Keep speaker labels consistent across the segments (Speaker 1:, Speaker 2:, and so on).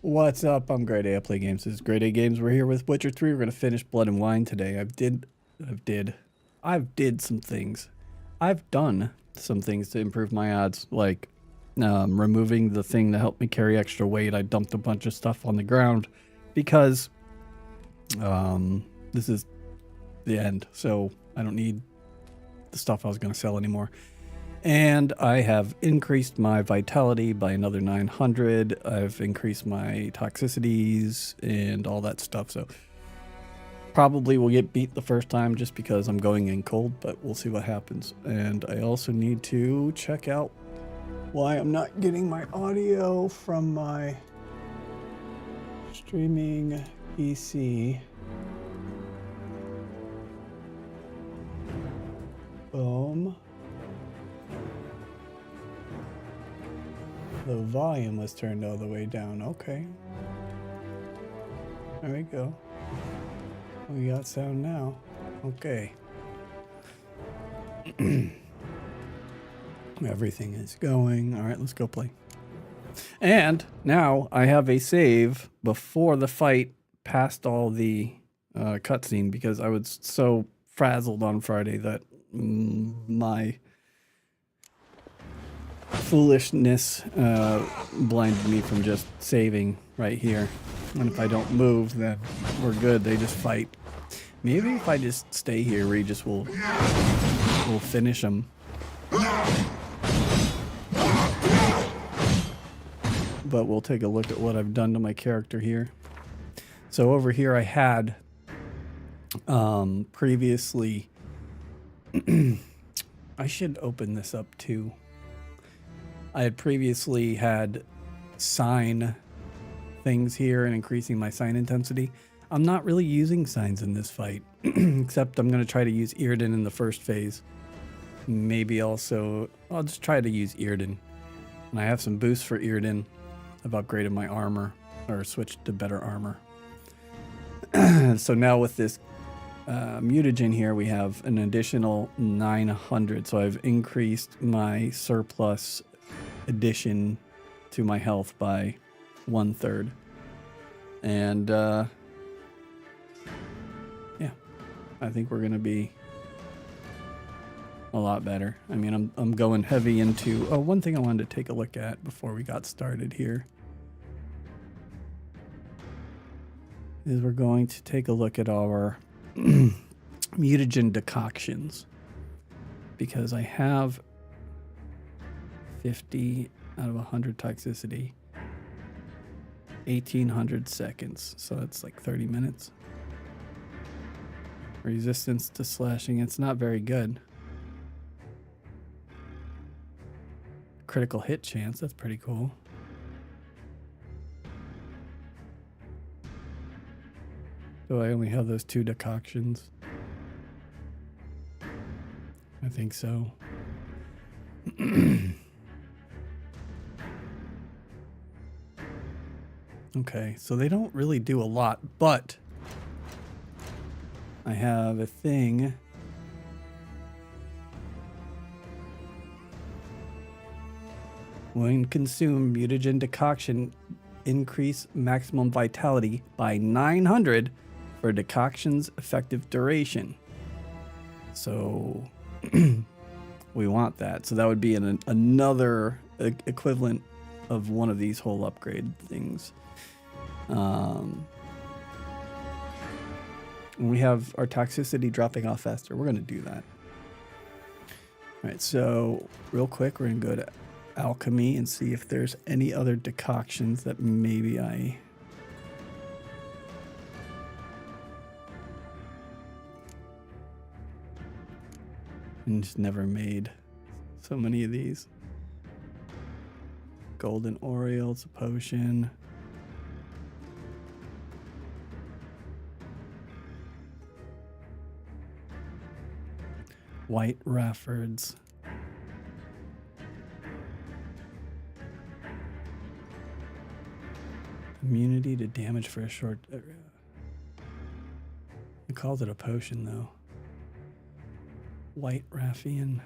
Speaker 1: What's up? I'm Grade A. I play games. This is Grade A Games. We're here with Witcher 3. We're going to finish Blood and Wine today. I've did some things. I've done some things to improve my odds, like removing the thing to help me carry extra weight. I dumped a bunch of stuff on the ground because this is the end, so I don't need the stuff I was going to sell anymore. And I have increased my vitality by another 900. I've increased my toxicities and all that stuff. So probably will get beat the first time just because I'm going in cold, but we'll see what happens. And I also need to check out why I'm not getting my audio from my streaming PC. Boom. The volume was turned all the way down. Okay. There we go. We got sound now. Okay. Everything is going. All right, let's go play. And now I have a save before the fight past all the cutscene because I was so frazzled on Friday that my foolishness blinded me from just saving right here. And if I don't move, then we're good. They just fight. Maybe if I just stay here, Regis will finish them. But we'll take a look at what I've done to my character here. So over here I had previously I should open this up too. I had previously had sign things here and increasing my sign intensity. I'm not really using signs in this fight, except I'm going to try to use Eretein in the first phase. Maybe also, I'll just try to use Eretein. And I have some boosts for Eretein. I've upgraded my armor, or switched to better armor. So now with this mutagen here, we have an additional 900. So I've increased my surplus addition to my health by 1/3, and yeah, I think we're gonna be a lot better. I mean, I'm going heavy into one thing I wanted to take a look at before we got started here is we're going to take a look at our mutagen decoctions, because I have 50 out of 100 toxicity, 1800 seconds, so it's like 30 minutes. Resistance to slashing, it's not very good. Critical hit chance, that's pretty cool. Do I only have those 2 decoctions? I think so. Okay, so they don't really do a lot, but I have a thing. When consumed, mutagen decoction increase maximum vitality by 900 for decoction's effective duration. So we want that. So that would be another equivalent of one of these whole upgrade things. We have our toxicity dropping off faster. We're going to do that. All right, so real quick, we're going to go to alchemy and see if there's any other decoctions that maybe I just never made so many of these. Golden Oriole, it's a potion. White Raffords. Immunity to damage for a short... It calls it a potion, though. White Raffian.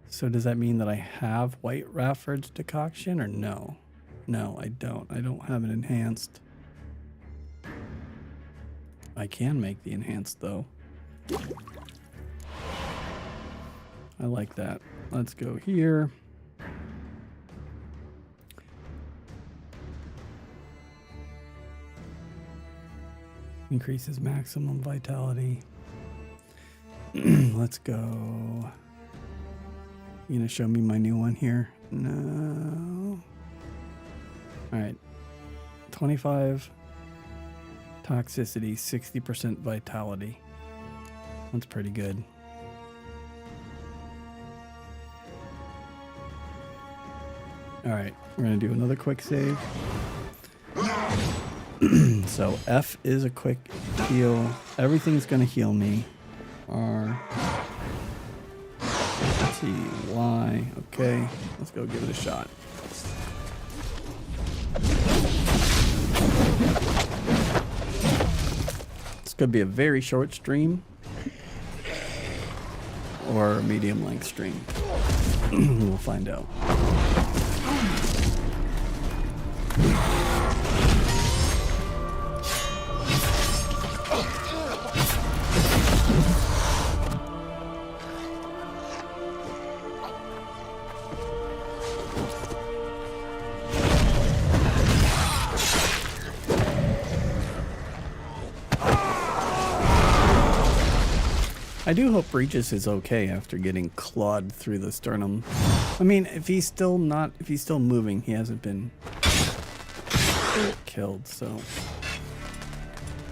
Speaker 1: So does that mean that I have White Rafford's decoction or no? No, I don't. I don't have it enhanced. I can make the enhanced though. I like that. Let's go here. Increases maximum vitality. Let's go. You gonna show me my new one here? No. All right. 25 toxicity, 60% vitality. That's pretty good. All right, we're gonna do another quick save. So F is a quick heal. Everything's gonna heal me. R. T. Y. Okay, let's go give it a shot. This could be a very short stream or a medium length stream. We'll find out. I do hope Regis is okay after getting clawed through the sternum. I mean, if he's still moving, he hasn't been killed, so.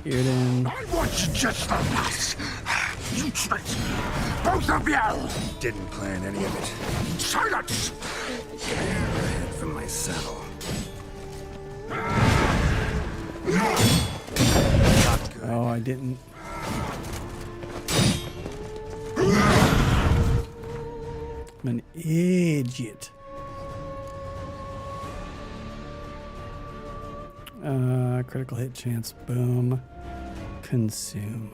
Speaker 1: Eretein.
Speaker 2: I watch just the last. You traitors, both of you!
Speaker 3: Didn't plan any of it.
Speaker 2: Silence!
Speaker 3: Get my head from my saddle. Not good.
Speaker 1: Oh, I didn't. I'm an idiot. Critical hit chance. Boom. Consume.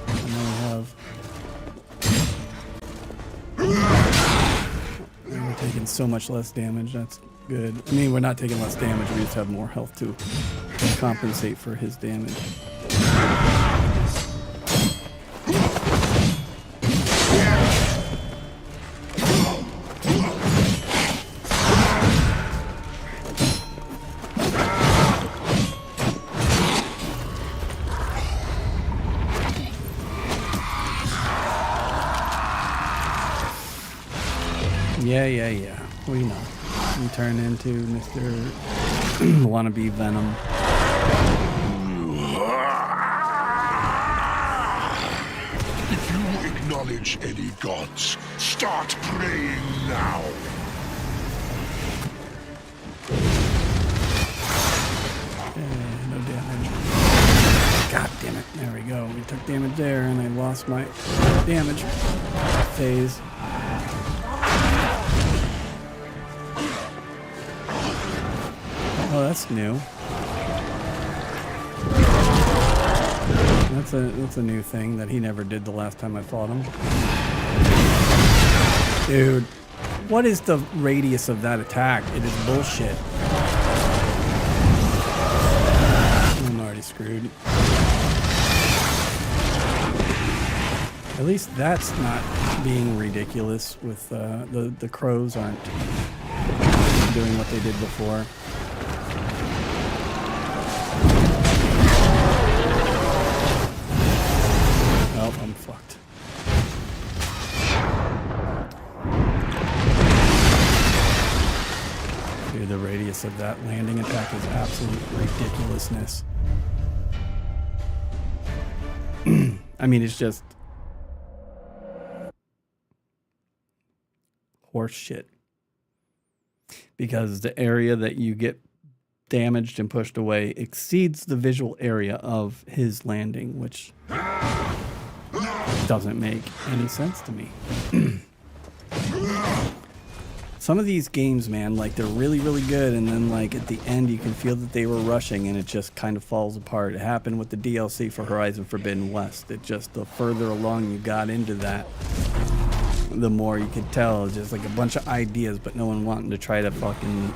Speaker 1: And then we have. We're taking so much less damage. That's good. I mean, we're not taking less damage. We just have more health to compensate for his damage. Yeah. We know. We turn into Mr. Wannabe Venom.
Speaker 2: If you acknowledge any gods, start praying now.
Speaker 1: No damage. God damn it. There we go. We took damage there and I lost my damage phase. Oh, that's new. That's a new thing that he never did the last time I fought him. Dude, what is the radius of that attack? It is bullshit. I'm already screwed. At least that's not being ridiculous with the crows aren't doing what they did before. Oh, I'm fucked. Dude, the radius of that landing attack is absolute ridiculousness. I mean, it's just horse shit. Because the area that you get damaged and pushed away exceeds the visual area of his landing, which doesn't make any sense to me. Some of these games, man, like they're really, really good, and then like at the end you can feel that they were rushing and it just kind of falls apart. It happened with the DLC for Horizon Forbidden West. It just, the further along you got into that, the more you could tell just like a bunch of ideas, but no one wanting to try to fucking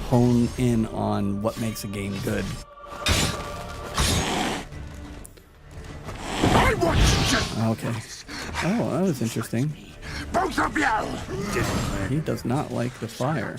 Speaker 1: hone in on what makes a game good.
Speaker 2: I want to
Speaker 1: Okay. Oh, that was interesting.
Speaker 2: both of you!
Speaker 1: He does not like the fire.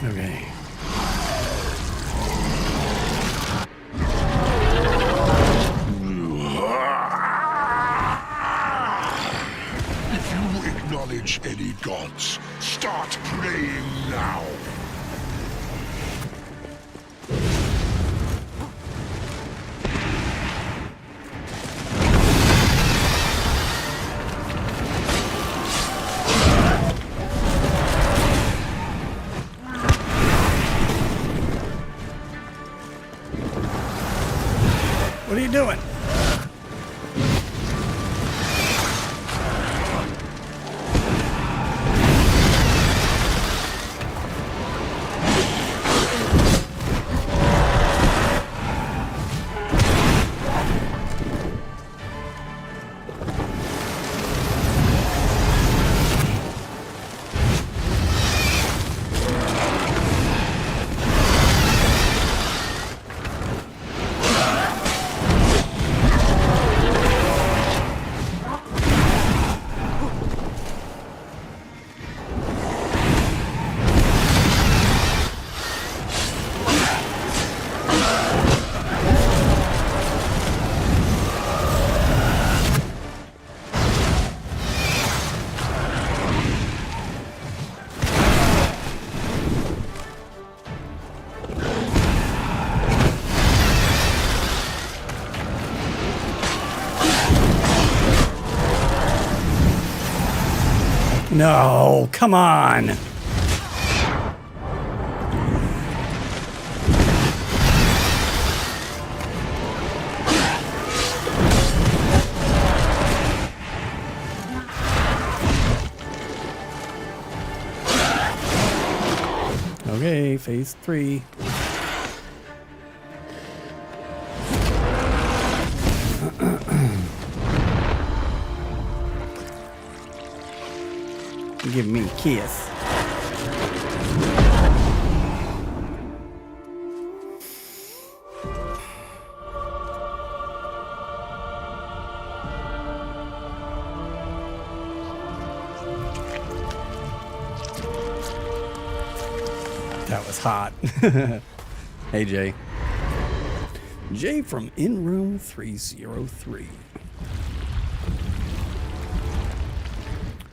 Speaker 1: Okay.
Speaker 2: If you acknowledge any gods, start praying now.
Speaker 1: What are you doing? No, come on. Okay, phase 3. Give me a kiss. That was hot. Hey, Jay. Jay from In Room 303.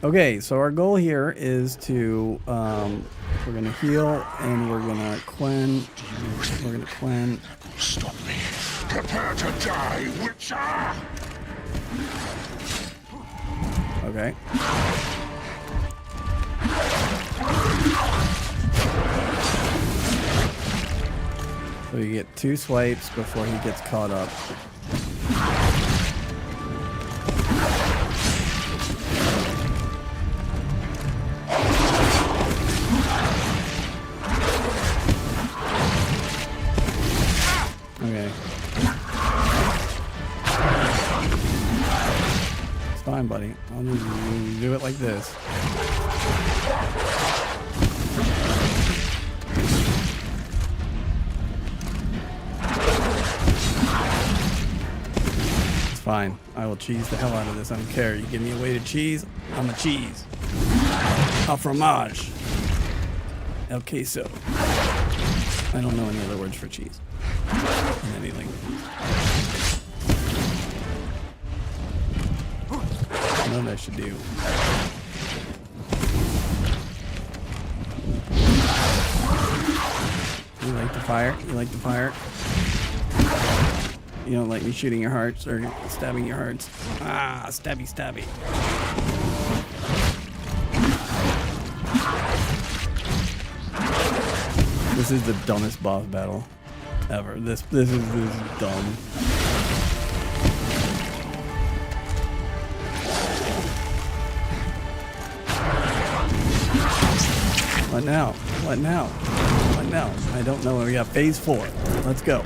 Speaker 1: Okay, so our goal here is to, we're gonna heal and we're gonna cleanse. We're gonna cleanse.
Speaker 2: Stop me. Prepare to die, Witcher!
Speaker 1: Okay. So you get 2 swipes before he gets caught up. Okay. It's fine, buddy. I'll just do it like this. It's fine. I will cheese the hell out of this. I don't care. You give me a weighted cheese, I'm a cheese. Au fromage. El queso. I don't know any other words for cheese. In any language. I know what I should do. You like like to fire? You like to fire? You don't like me shooting your hearts or stabbing your hearts? Ah, stabby, stabby. This is the dumbest boss battle ever. This is dumb. What now? What now? What now? I don't know. We got phase 4. Let's go.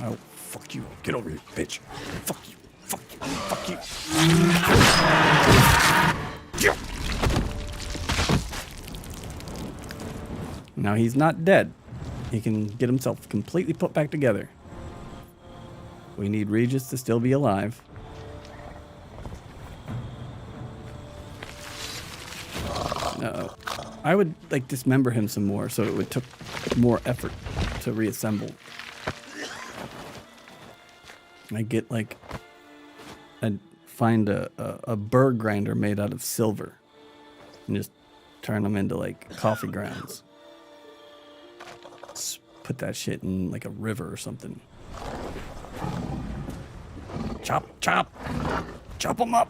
Speaker 1: Oh, fuck you. Get over here, bitch. Fuck you. Fuck you. Fuck you. Now he's not dead. He can get himself completely put back together. We need Regis to still be alive. No, I would like dismember him some more so it would took more effort to reassemble. I get like, I'd find a burr grinder made out of silver and just turn them into like coffee grounds. Just put that shit in like a river or something. Chop, chop, chop them up.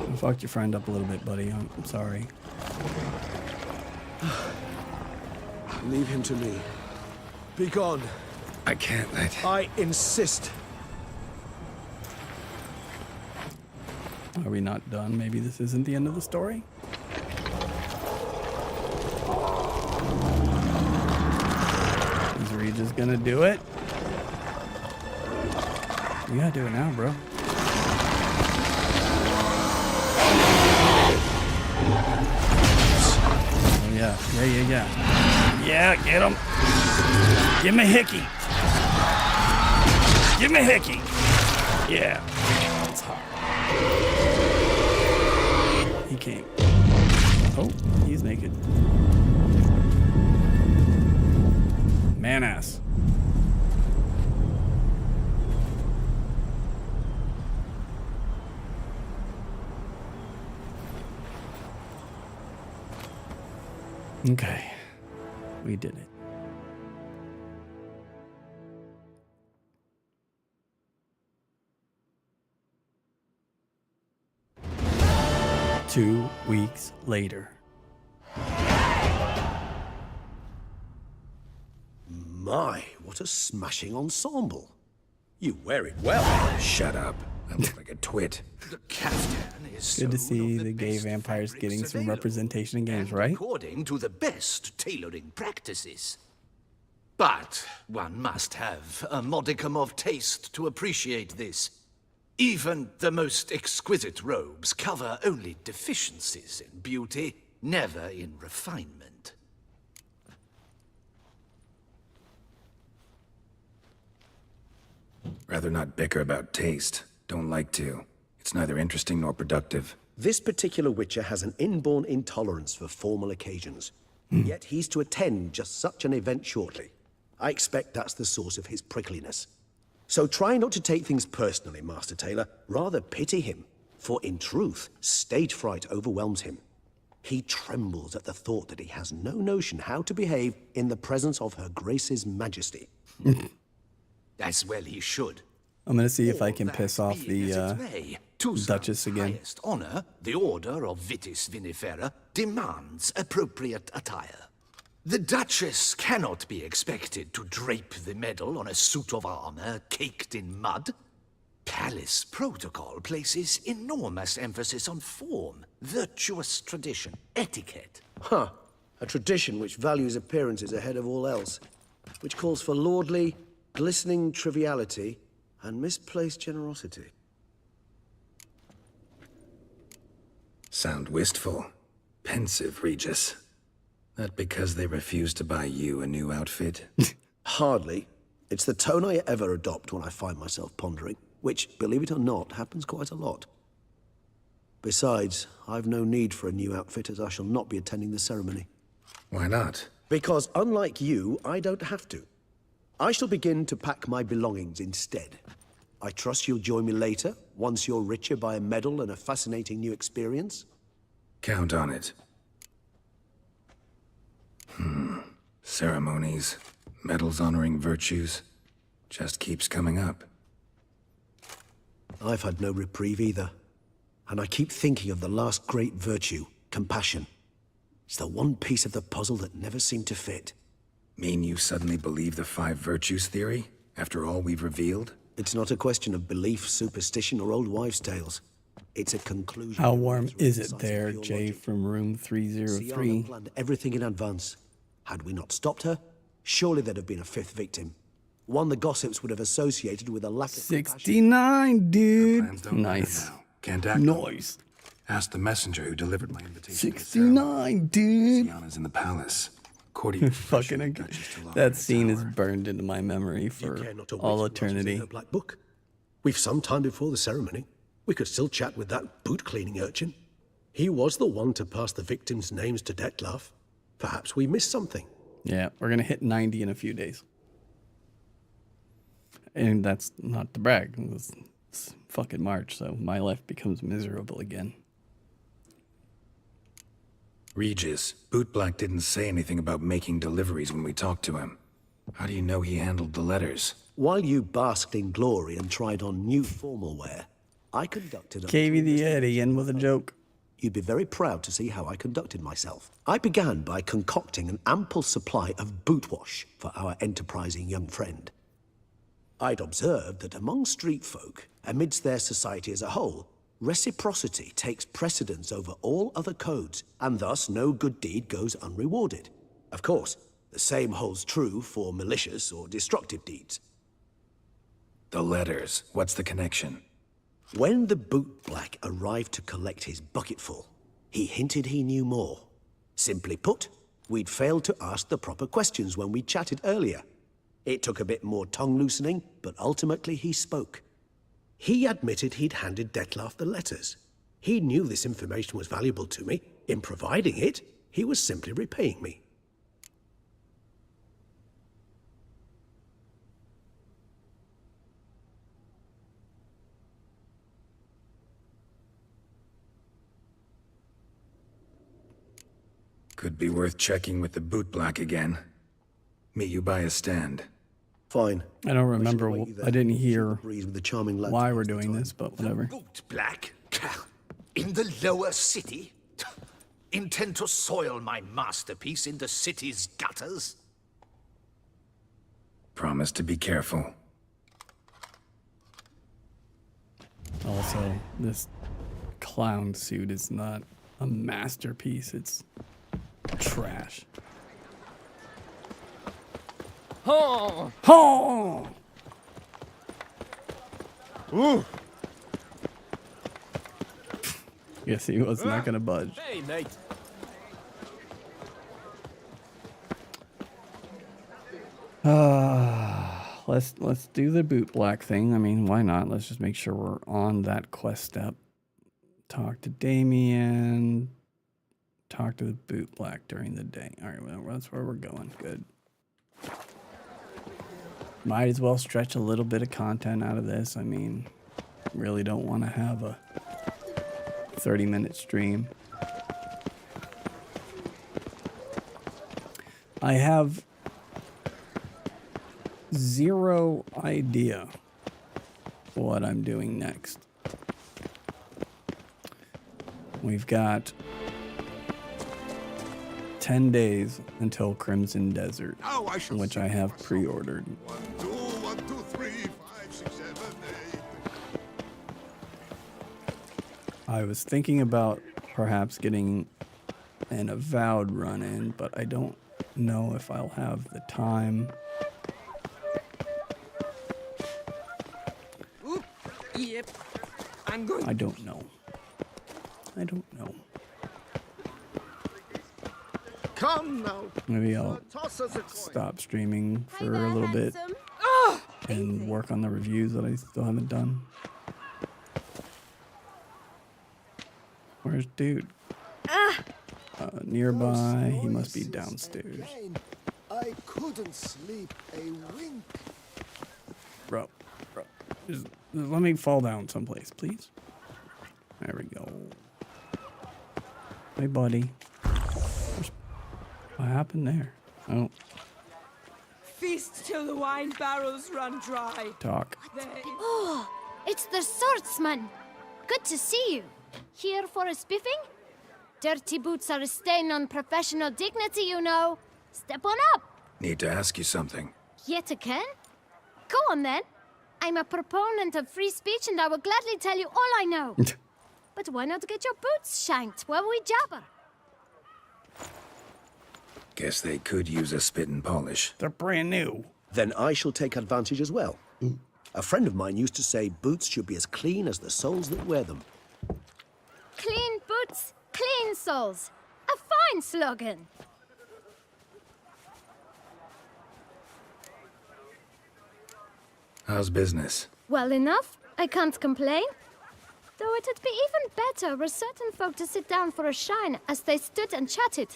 Speaker 1: I fucked your friend up a little bit, buddy. I'm sorry.
Speaker 4: Leave him to me. Be gone.
Speaker 3: I can't let...
Speaker 4: I insist.
Speaker 1: Are we not done? Maybe this isn't the end of the story? Is Regis gonna do it? You gotta do it now, bro. Oh yeah, yeah. Yeah, get him. Give me Hickey. Give me Hickey. Yeah. It's hot. He came. Oh, he's naked. Man ass. Okay. We did it. Two weeks later.
Speaker 4: My, what a smashing ensemble. You wear it well.
Speaker 3: Shut up. I look like a twit.
Speaker 4: The caftan is
Speaker 1: Good to
Speaker 4: sewn
Speaker 1: see
Speaker 4: of
Speaker 1: the gay
Speaker 4: best
Speaker 1: vampires
Speaker 4: fabrics
Speaker 1: getting some
Speaker 4: available,
Speaker 1: representation in games,
Speaker 5: and
Speaker 1: right?
Speaker 5: according to the best tailoring practices. But one must have a modicum of taste to appreciate this. Even the most exquisite robes cover only deficiencies in beauty, never in refinement.
Speaker 3: Rather not bicker about taste. Don't like to. It's neither interesting nor productive.
Speaker 4: This particular Witcher has an inborn intolerance for formal occasions. Yet he's to attend just such an event shortly. I expect that's the source of his prickliness. So try not to take things personally, Master Tailor. Rather pity him. For in truth, stage fright overwhelms him. He trembles at the thought that he has no notion how to behave in the presence of Her Grace's Majesty.
Speaker 5: As well he should.
Speaker 1: I'm gonna see if I
Speaker 5: All
Speaker 1: can
Speaker 5: that
Speaker 1: piss off
Speaker 5: being
Speaker 1: the
Speaker 5: as it may, Toussaint's
Speaker 1: Duchess again.
Speaker 5: highest honor, the Order of Vitis Vinifera, demands appropriate attire. The Duchess cannot be expected to drape the medal on a suit of armor caked in mud. Palace protocol places enormous emphasis on form, virtuous tradition, etiquette.
Speaker 4: Huh. A tradition which values appearances ahead of all else. Which calls for lordly, glistening triviality and misplaced generosity.
Speaker 3: Sound wistful. Pensive, Regis. That because they refuse to buy you a new outfit?
Speaker 4: Hardly. It's the tone I ever adopt when I find myself pondering, which, believe it or not, happens quite a lot. Besides, I've no need for a new outfit as I shall not be attending the ceremony.
Speaker 3: Why not?
Speaker 4: Because unlike you, I don't have to. I shall begin to pack my belongings instead. I trust you'll join me later, once you're richer by a medal and a fascinating new experience?
Speaker 3: Count on it. Ceremonies, medals honoring virtues, just keeps coming up.
Speaker 4: I've had no reprieve either. And I keep thinking of the last great virtue, compassion. It's the one piece of the puzzle that never seemed to fit.
Speaker 3: Mean you suddenly believe the 5 virtues theory, after all we've revealed?
Speaker 4: It's not a question of belief, superstition, or old wives' tales. It's a conclusion.
Speaker 1: How warm is it there, Jay from room
Speaker 4: Siana
Speaker 1: 303?
Speaker 4: planned everything in advance. Had we not stopped her, surely there'd have been a 5th victim. One the gossips would have associated with a lack of compassion.
Speaker 1: 69, dude.
Speaker 3: Plans don't matter
Speaker 1: Nice.
Speaker 3: now. Can't act on them.
Speaker 1: Nice.
Speaker 3: Ask the messenger who delivered my invitation. to the ceremony.
Speaker 1: 69, dude.
Speaker 3: Tiana's in the palace. Courting
Speaker 1: Fucking that scene is burned into my memory
Speaker 4: You
Speaker 1: for
Speaker 4: care not to
Speaker 1: all
Speaker 4: wait for Rogers in
Speaker 1: eternity.
Speaker 4: her black book. We've some time before the ceremony. We could still chat with that boot-cleaning urchin. He was the one to pass the victims' names to Dettlaff. Perhaps we missed something.
Speaker 1: Yeah, we're gonna hit 90 in a few days. And that's not to brag. It's fucking March, so my life becomes miserable again.
Speaker 3: Regis, Bootblack didn't say anything about making deliveries when we talked to him. How do you know he handled the letters?
Speaker 4: While you basked in glory and tried on new formal wear, I conducted a...
Speaker 1: KV the Eddie in with a joke.
Speaker 4: You'd be very proud to see how I conducted myself. I began by concocting an ample supply of boot wash for our enterprising young friend. I'd observed that among street folk, amidst their society as a whole, reciprocity takes precedence over all other codes, and thus no good deed goes unrewarded. Of course, the same holds true for malicious or destructive deeds.
Speaker 3: The letters. What's the connection?
Speaker 4: When the bootblack arrived to collect his bucketful, he hinted he knew more. Simply put, we'd failed to ask the proper questions when we chatted earlier. It took a bit more tongue loosening, but ultimately he spoke. He admitted he'd handed Dettlaff the letters. He knew this information was valuable to me. In providing it, he was simply repaying me.
Speaker 3: Could be worth checking with the Bootblack again. Meet you by a stand.
Speaker 4: Fine.
Speaker 1: I don't remember.
Speaker 4: await you there.
Speaker 1: I didn't hear
Speaker 4: Breeze with the charming lad
Speaker 1: why
Speaker 4: to
Speaker 1: we're
Speaker 4: pass the
Speaker 1: doing
Speaker 4: time.
Speaker 1: this, but whatever.
Speaker 5: Bootblack? In the lower city? Intend to soil my masterpiece in the city's gutters?
Speaker 3: Promise to be careful.
Speaker 1: Also, this clown suit is not a masterpiece. It's trash.
Speaker 6: Oh!
Speaker 1: Oh!
Speaker 6: Ooh!
Speaker 1: Guess he was not gonna budge.
Speaker 6: Hey, mate.
Speaker 1: Let's do the Bootblack thing. I mean, why not? Let's just make sure we're on that quest step. Talk to Damien. Talk to the Bootblack during the day. All right, well, that's where we're going. Good. Might as well stretch a little bit of content out of this. I mean, really don't want to have a 30-minute stream. I have zero idea what I'm doing next. We've got 10 days until Crimson Desert,
Speaker 2: Now I shall
Speaker 1: which
Speaker 2: sing
Speaker 1: I have
Speaker 2: my song.
Speaker 1: pre-ordered.
Speaker 2: 1, 2, 1, 2, 3, 5, 6, 7, 8.
Speaker 1: I was thinking about perhaps getting an Avowed run in, but I don't know if I'll have the time.
Speaker 6: Oop. Yep. I'm going.
Speaker 1: I don't know. I don't know.
Speaker 2: Come now.
Speaker 1: Maybe I'll
Speaker 2: Toss us a coin.
Speaker 1: stop streaming for a little bit and work on the reviews that I still haven't done. Where's dude? Nearby. He must be downstairs.
Speaker 4: I couldn't sleep a wink.
Speaker 1: Bro, Just let me fall down someplace, please. There we go. Hey, buddy. What happened there? Oh,
Speaker 6: Feast till the wine barrels run dry.
Speaker 1: talk.
Speaker 7: Oh, it's the swordsman. Good to see you. Here for a spiffing? Dirty boots are a stain on professional dignity, you know. Step on up.
Speaker 3: Need to ask you something.
Speaker 7: Yet again? Go on then. I'm a proponent of free speech and I will gladly tell you all I know. But why not get your boots shanked while we jabber?
Speaker 3: Guess they could use a spit and polish.
Speaker 1: They're brand new.
Speaker 4: Then I shall take advantage as well. A friend of mine used to say boots should be as clean as the soles that wear them.
Speaker 7: Clean boots, clean soles. A fine slogan.
Speaker 3: How's business?
Speaker 7: Well enough. I can't complain. Though it'd be even better were certain folk to sit down for a shine as they stood and chatted.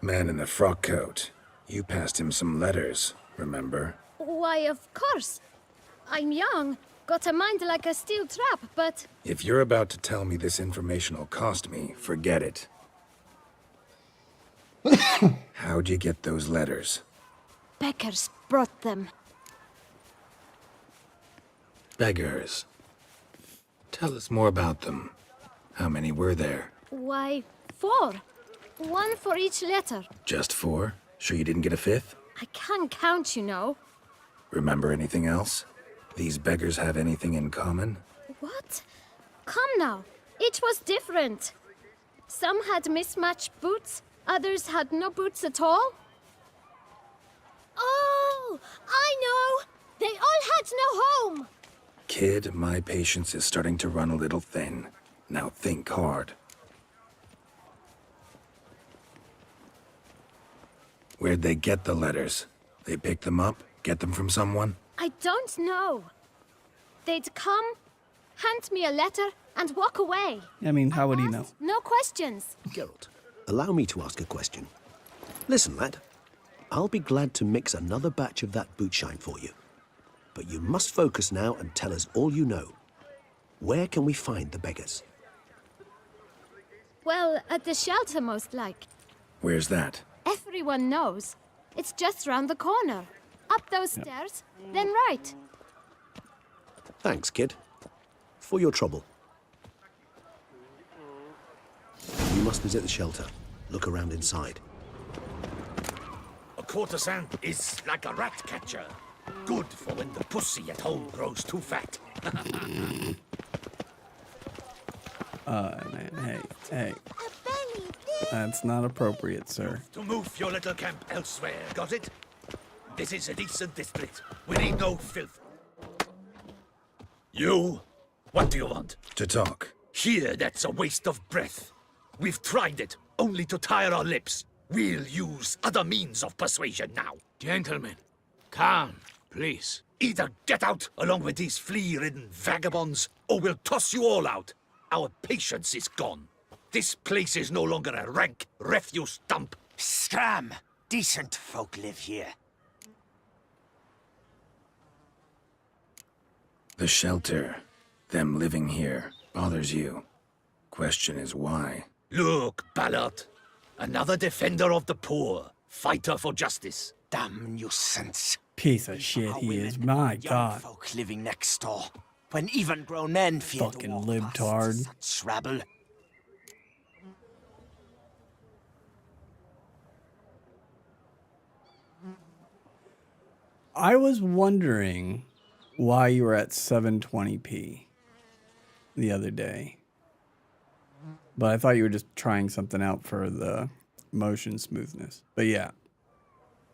Speaker 3: Man in the frock coat. You passed him some letters, remember?
Speaker 7: Why, of course. I'm young, got a mind like a steel trap, but...
Speaker 3: If you're about to tell me this information will cost me, forget it. How'd you get those letters?
Speaker 7: Beggars brought them.
Speaker 3: Beggars. Tell us more about them. How many were there?
Speaker 7: Why, 4. 1 for each letter.
Speaker 3: Just 4? Sure you didn't get a 5th?
Speaker 7: I can't count, you know.
Speaker 3: Remember anything else? These beggars have anything in common?
Speaker 7: What? Come now. Each was different. Some had mismatched boots, others had no boots at all. Oh, I know! They all had no home!
Speaker 3: Kid, my patience is starting to run a little thin. Now think hard. Where'd they get the letters? They pick them up? Get them from someone?
Speaker 7: I don't know. They'd come, hand me a letter, and walk away.
Speaker 1: I mean, how would he know?
Speaker 7: Asked no questions.
Speaker 4: Geralt, allow me to ask a question. Listen, lad. I'll be glad to mix another batch of that boot shine for you. But you must focus now and tell us all you know. Where can we find the beggars?
Speaker 7: Well, at the shelter, most like.
Speaker 3: Where's that?
Speaker 7: Everyone knows. It's just round the corner. Up those stairs, then right.
Speaker 4: Thanks, kid. For your trouble. You must visit the shelter. Look around inside.
Speaker 5: A courtesan is like a rat catcher. Good for when the pussy at home grows too fat.
Speaker 1: Man, hey. That's not appropriate, sir.
Speaker 5: To move your little camp elsewhere, got it? This is a decent district. We need no filth. You? What do you want?
Speaker 3: To talk.
Speaker 5: Here, that's a waste of breath. We've tried it, only to tire our lips. We'll use other means of persuasion now.
Speaker 8: Gentlemen, calm, please.
Speaker 5: Either get out along with these flea-ridden vagabonds, or we'll toss you all out. Our patience is gone. This place is no longer a rank refuse dump.
Speaker 8: Scram! Decent folk live here.
Speaker 3: The shelter, them living here, bothers you. Question is why?
Speaker 5: Look, Ballard. Another defender of the poor. Fighter for justice.
Speaker 8: Damn nuisance.
Speaker 1: Piece of shit he is. My
Speaker 8: Young
Speaker 1: God.
Speaker 8: folk living next door. When even grown men fear
Speaker 1: Fucking
Speaker 8: the walk
Speaker 1: libtard.
Speaker 8: past such rabble.
Speaker 1: I was wondering why you were at 720p the other day. But I thought you were just trying something out for the motion smoothness. But yeah.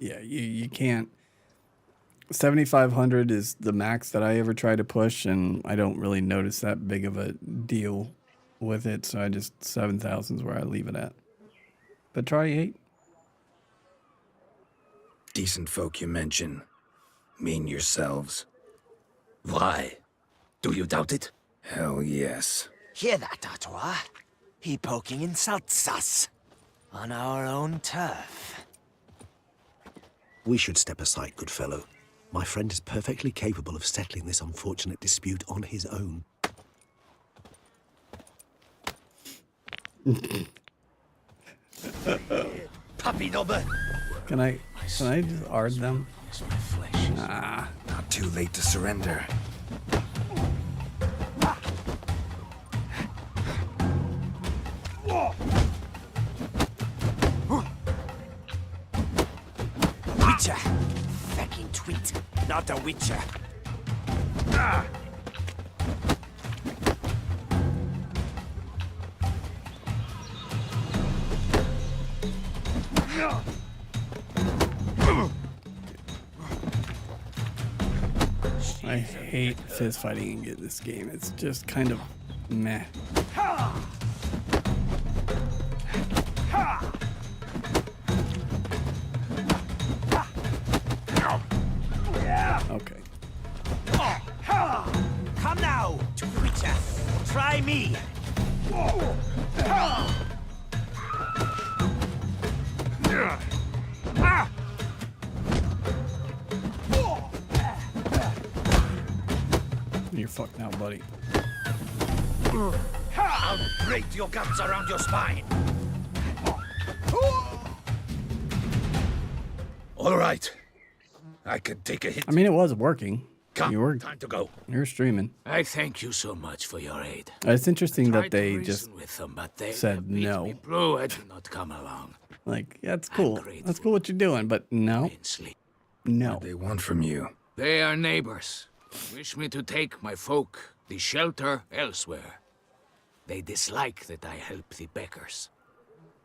Speaker 1: Yeah, you can't. 7500 is the max that I ever try to push, and I don't really notice that big of a deal with it. So I just 7000 is where I leave it at. But try 8.
Speaker 3: Decent folk you mention. Mean yourselves.
Speaker 5: Why? Do you doubt it?
Speaker 3: Hell yes.
Speaker 8: Hear that, Artois? He poking insults us. On our own turf.
Speaker 4: We should step aside, good fellow. My friend is perfectly capable of settling this unfortunate dispute on his own.
Speaker 5: Puppy dobber.
Speaker 1: Can I just ard them? Ah,
Speaker 3: Not too late to surrender.
Speaker 8: Witcher! Fucking tweet. Not a witcher.
Speaker 1: I hate fist fighting in this game. It's just kind of meh. Okay.
Speaker 8: Come now, Witcher. Try me.
Speaker 1: You're fucked now, buddy.
Speaker 5: I'll break your guts around your spine. All right. I can take a hit.
Speaker 1: I mean, it was working.
Speaker 5: Come,
Speaker 1: You were
Speaker 5: time to go.
Speaker 1: you're streaming.
Speaker 9: I thank you so much for your aid.
Speaker 1: It's interesting
Speaker 9: Tried
Speaker 1: that
Speaker 9: to
Speaker 1: they
Speaker 9: reason
Speaker 1: just
Speaker 9: with them, but they
Speaker 1: said
Speaker 9: have beat
Speaker 1: no.
Speaker 9: me blue. I do not come along.
Speaker 1: like, yeah, it's cool.
Speaker 9: grateful.
Speaker 1: That's cool what you're doing, but no,
Speaker 9: Immensely.
Speaker 1: no.
Speaker 3: They want from you.
Speaker 9: They are neighbors. Wish me to take my folk, the shelter, elsewhere. They dislike that I help the beggars.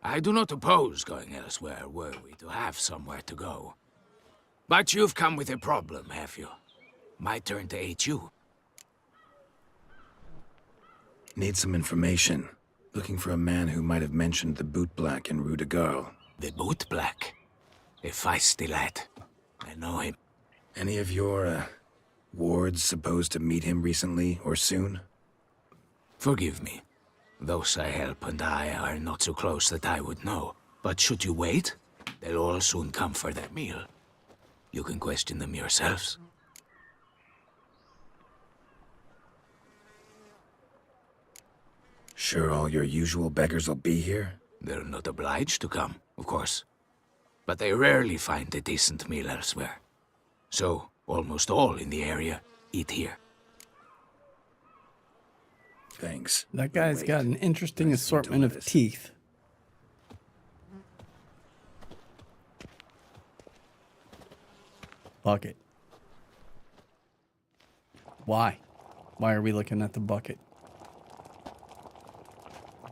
Speaker 9: I do not oppose going elsewhere were we to have somewhere to go. But you've come with a problem, have you? My turn to aid you.
Speaker 3: Need some information. Looking for a man who might have mentioned the boot black in Rue de Garl.
Speaker 9: The boot black. A feisty lad. I know him.
Speaker 3: Any of your, wards supposed to meet him recently or soon?
Speaker 9: Forgive me. Those I help and I are not so close that I would know. But should you wait, they'll all soon come for their meal. You can question them yourselves.
Speaker 3: Sure all your usual beggars will be here?
Speaker 9: They're not obliged to come, of course. But they rarely find a decent meal elsewhere. So, almost all in the area eat here.
Speaker 3: Thanks.
Speaker 1: That guy's
Speaker 3: Wait.
Speaker 1: got an interesting
Speaker 3: Nice
Speaker 1: assortment of
Speaker 3: notice.
Speaker 1: teeth. Bucket. Why? Why are we looking at the bucket?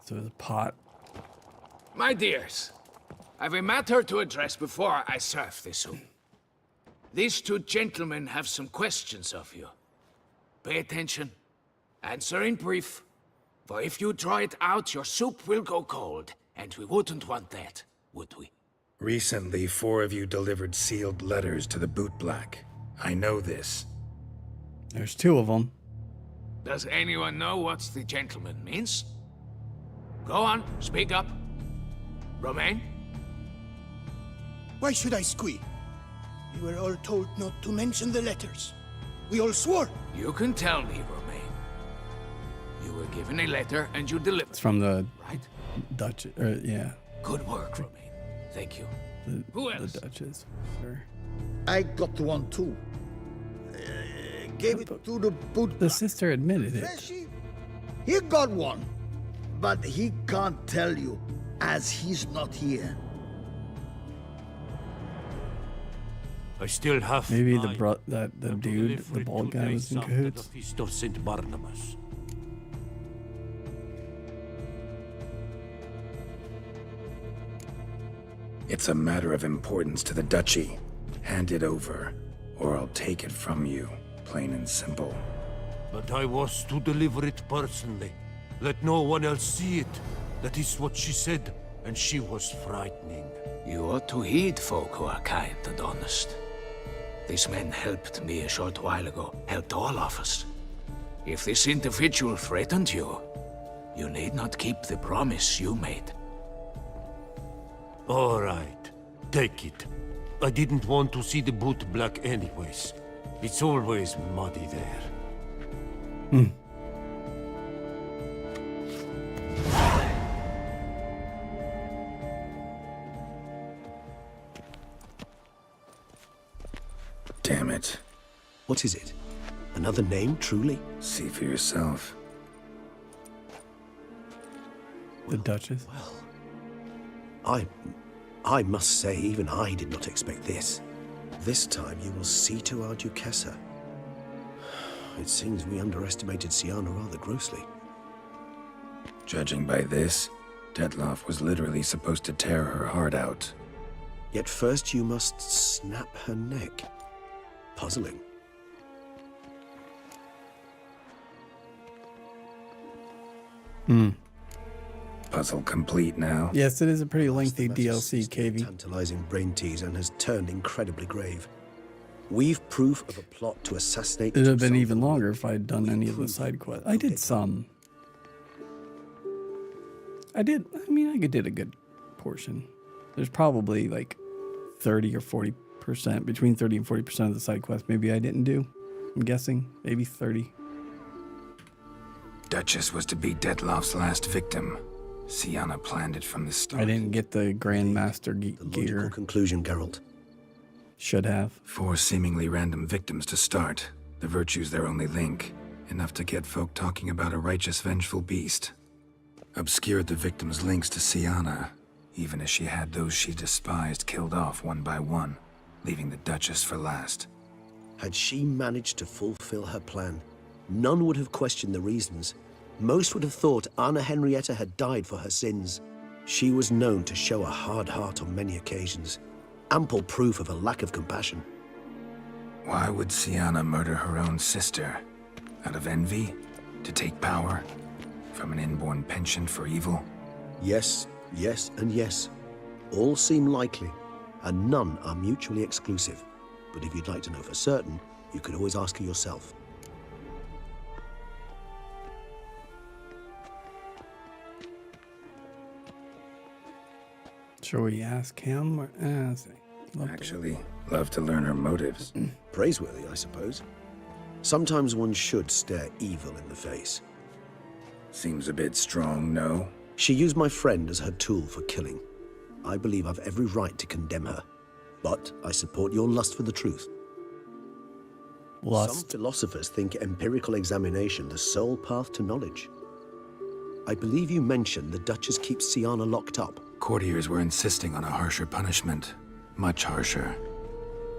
Speaker 1: So there's a pot.
Speaker 9: My dears, I've a matter to address before I serve the soup. These two gentlemen have some questions of you. Pay attention. Answer in brief. For if you draw it out, your soup will go cold. And we wouldn't want that, would we?
Speaker 3: Recently, 4 of you delivered sealed letters to the boot black. I know this.
Speaker 1: There's 2 of them.
Speaker 9: Does anyone know what the gentleman means? Go on, speak up. Romain?
Speaker 10: Why should I squeal? We were all told not to mention the letters. We all swore.
Speaker 9: You can tell me, Romain. You were given a letter and you delivered,
Speaker 1: It's from the
Speaker 9: right?
Speaker 1: Dutch. Yeah,
Speaker 9: Good work, Romain. Thank you. Who else?
Speaker 1: the Dutches. Sure.
Speaker 10: I got one too. Gave it to the boot.
Speaker 1: The sister admitted it.
Speaker 10: Freshy, he got one, but he can't tell you as he's not here.
Speaker 11: I still have
Speaker 1: Maybe the
Speaker 11: time.
Speaker 1: the dude, the bald guy, was in cahoots.
Speaker 11: The Feast of St. Barnabas.
Speaker 3: It's a matter of importance to the duchy. Hand it over, or I'll take it from you. Plain and simple.
Speaker 11: But I was to deliver it personally. Let no one else see it. That is what she said, and she was frightening.
Speaker 9: You ought to heed folk who are kind and honest. These men helped me a short while ago, helped all of us. If this individual threatened you, you need not keep the promise you made.
Speaker 11: All right, take it. I didn't want to see the boot black anyways. It's always muddy there.
Speaker 3: Damn it.
Speaker 4: What is it? Another name, truly?
Speaker 3: See for yourself.
Speaker 1: The Duchess.
Speaker 4: I must say, even I did not expect this. This time you will see to our Duchessa. It seems we underestimated Siana rather grossly.
Speaker 3: Judging by this, Dettlaff was literally supposed to tear her heart out.
Speaker 4: Yet first you must snap her neck. Puzzling.
Speaker 3: Puzzle complete now.
Speaker 1: Yes, it is a pretty lengthy DLC, KV.
Speaker 4: Tantalizing brain tease and has turned incredibly grave. We've proof of a plot to assassinate.
Speaker 1: It would have been
Speaker 4: Toussaint.
Speaker 1: even longer if I'd done any of the side quests. I did some. I did a good portion. There's probably like 30 or 40%, between 30 and 40% of the side quests maybe I didn't do. I'm guessing, maybe 30.
Speaker 3: Duchess was to be Dettlaff's last victim. Siana planned it from the start.
Speaker 1: I didn't get the Grandmaster
Speaker 4: The logical
Speaker 1: gear.
Speaker 4: conclusion, Geralt.
Speaker 1: Should have.
Speaker 3: 4 seemingly random victims to start. The virtue's their only link. Enough to get folk talking about a righteous, vengeful beast. Obscured the victims' links to Siana, even as she had those she despised killed off one by one, leaving the Duchess for last.
Speaker 4: Had she managed to fulfill her plan, none would have questioned the reasons. Most would have thought Anna Henrietta had died for her sins. She was known to show a hard heart on many occasions. Ample proof of a lack of compassion.
Speaker 3: Why would Siana murder her own sister? Out of envy? To take power? From an inborn penchant for evil?
Speaker 4: Yes, yes, and yes. All seem likely, and none are mutually exclusive. But if you'd like to know for certain, you could always ask her yourself.
Speaker 1: Shall we ask him? Or,
Speaker 3: Actually, love to learn her motives.
Speaker 4: Praiseworthy, I suppose. Sometimes one should stare evil in the face.
Speaker 3: Seems a bit strong, no?
Speaker 4: She used my friend as her tool for killing. I believe I've every right to condemn her. But I support your lust for the truth. Some
Speaker 1: Lust.
Speaker 4: philosophers think empirical examination the sole path to knowledge. I believe you mentioned the Duchess keeps Siana locked up.
Speaker 3: Courtiers were insisting on a harsher punishment. Much harsher.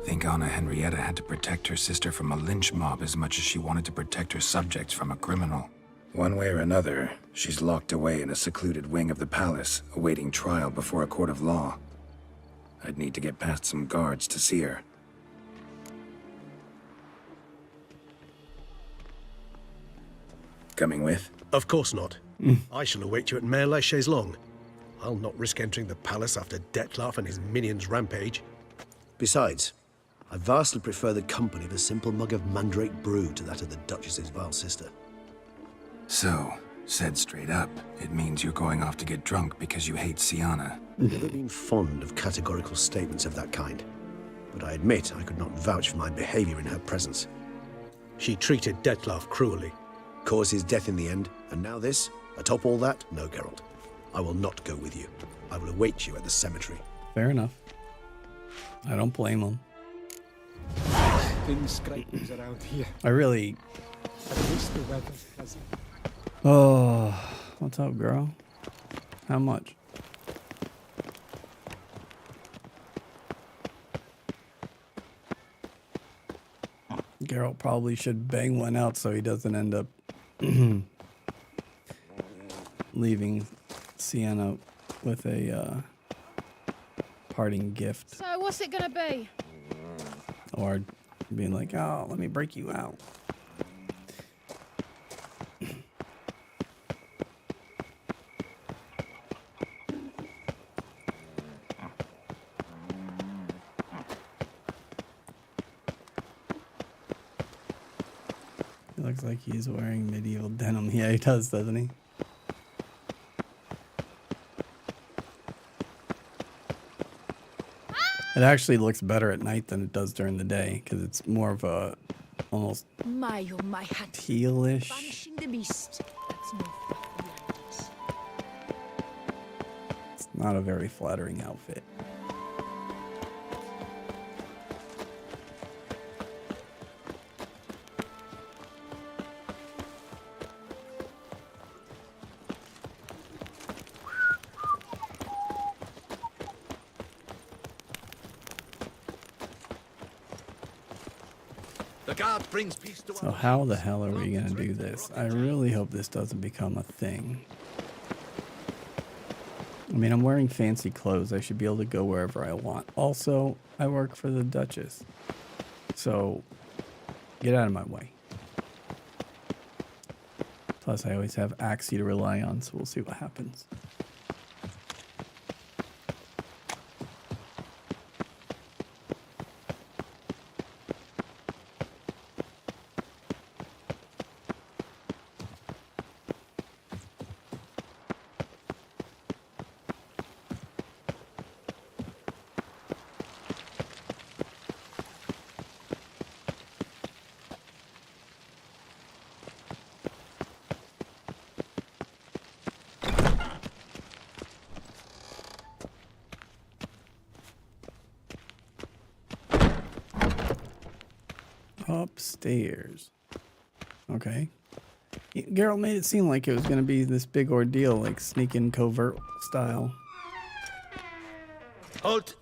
Speaker 3: Think Anna Henrietta had to protect her sister from a lynch mob as much as she wanted to protect her subjects from a criminal. One way or another, she's locked away in a secluded wing of the palace, awaiting trial before a court of law. I'd need to get past some guards to see her. Coming with?
Speaker 4: Of course not. I shall await you at Mare la Chaise-Longue. I'll not risk entering the palace after Dettlaff and his minions rampage. Besides, I vastly prefer the company of a simple mug of mandrake brew to that of the Duchess's vile sister.
Speaker 3: So, said straight up, it means you're going off to get drunk because you hate Siana.
Speaker 4: Never been fond of categorical statements of that kind, but I admit I could not vouch for my behavior in her presence. She treated Dettlaff cruelly, caused his death in the end, and now this? Atop all that? No, Geralt. I will not go with you. I will await you at the cemetery.
Speaker 1: Fair enough. I don't blame him.
Speaker 12: Thin scrapings around here.
Speaker 1: I really...
Speaker 12: At least the weather has...
Speaker 1: Oh, what's up, girl? How much? Geralt probably should bang one out so he doesn't end up leaving Sienna with a parting gift.
Speaker 7: So what's it gonna be?
Speaker 1: Or being like, oh, let me break you out. It looks like he's wearing medieval denim. Yeah, he does, doesn't he? It actually looks better at night than it does during the day because it's more of a almost
Speaker 6: My oh my hat.
Speaker 1: tealish.
Speaker 6: Banishing the beast. That's no fun for the animals.
Speaker 1: It's not a very flattering outfit.
Speaker 5: The guard brings peace to
Speaker 1: So how the hell are we gonna do this? I really hope this doesn't become a thing. I mean, I'm wearing fancy clothes. I should be able to go wherever I want. Also, I work for the Duchess. So, get out of my way. Plus, I always have Axie to rely on, so we'll see what happens. Upstairs. Okay. Geralt made it seem like it was going to be this big ordeal, like sneak in covert style.
Speaker 5: Halt!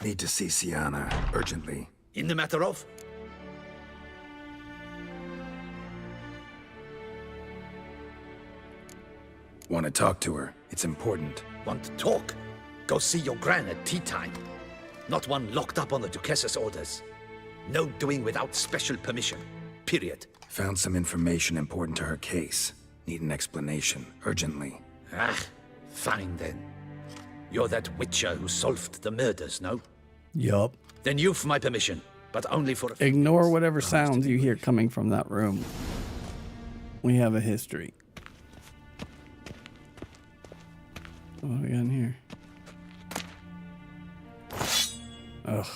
Speaker 3: Need to see Sienna urgently.
Speaker 5: In the matter of?
Speaker 3: Want to talk to her. It's important.
Speaker 5: Want to talk? Go see your gran at tea time. Not one locked up on the Duchess's orders. No doing without special permission. Period.
Speaker 3: Found some information important to her case. Need an explanation. Urgently.
Speaker 5: Ah, fine then. You're that witcher who solved the murders, no?
Speaker 1: Yup.
Speaker 5: Then you've my permission, but only for a few
Speaker 1: Ignore
Speaker 5: minutes.
Speaker 1: whatever sounds you hear coming from that room. We have a history. What do we got in here? Ugh.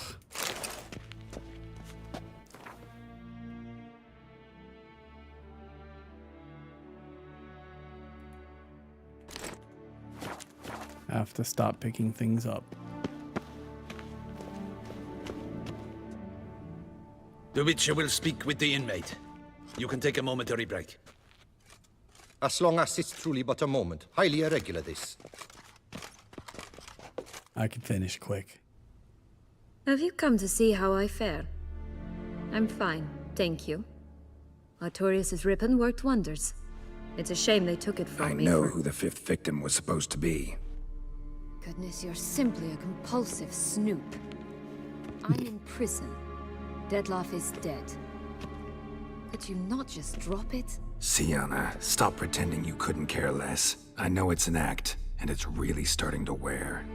Speaker 1: Have to stop picking things up.
Speaker 5: The witcher will speak with the inmate. You can take a momentary break.
Speaker 13: As long as it's truly but a moment. Highly irregular, this.
Speaker 1: I can finish quick.
Speaker 14: Have you come to see how I fare? I'm fine, thank you. Artorius' ribbon worked wonders. It's a shame they took it from me.
Speaker 3: I know who the fifth victim was supposed to be.
Speaker 14: Goodness, you're simply a compulsive snoop. I'm in prison. Dettlaff is dead. Could you not just drop it?
Speaker 3: Sienna, stop pretending you couldn't care less. I know it's an act, and it's really starting to wear.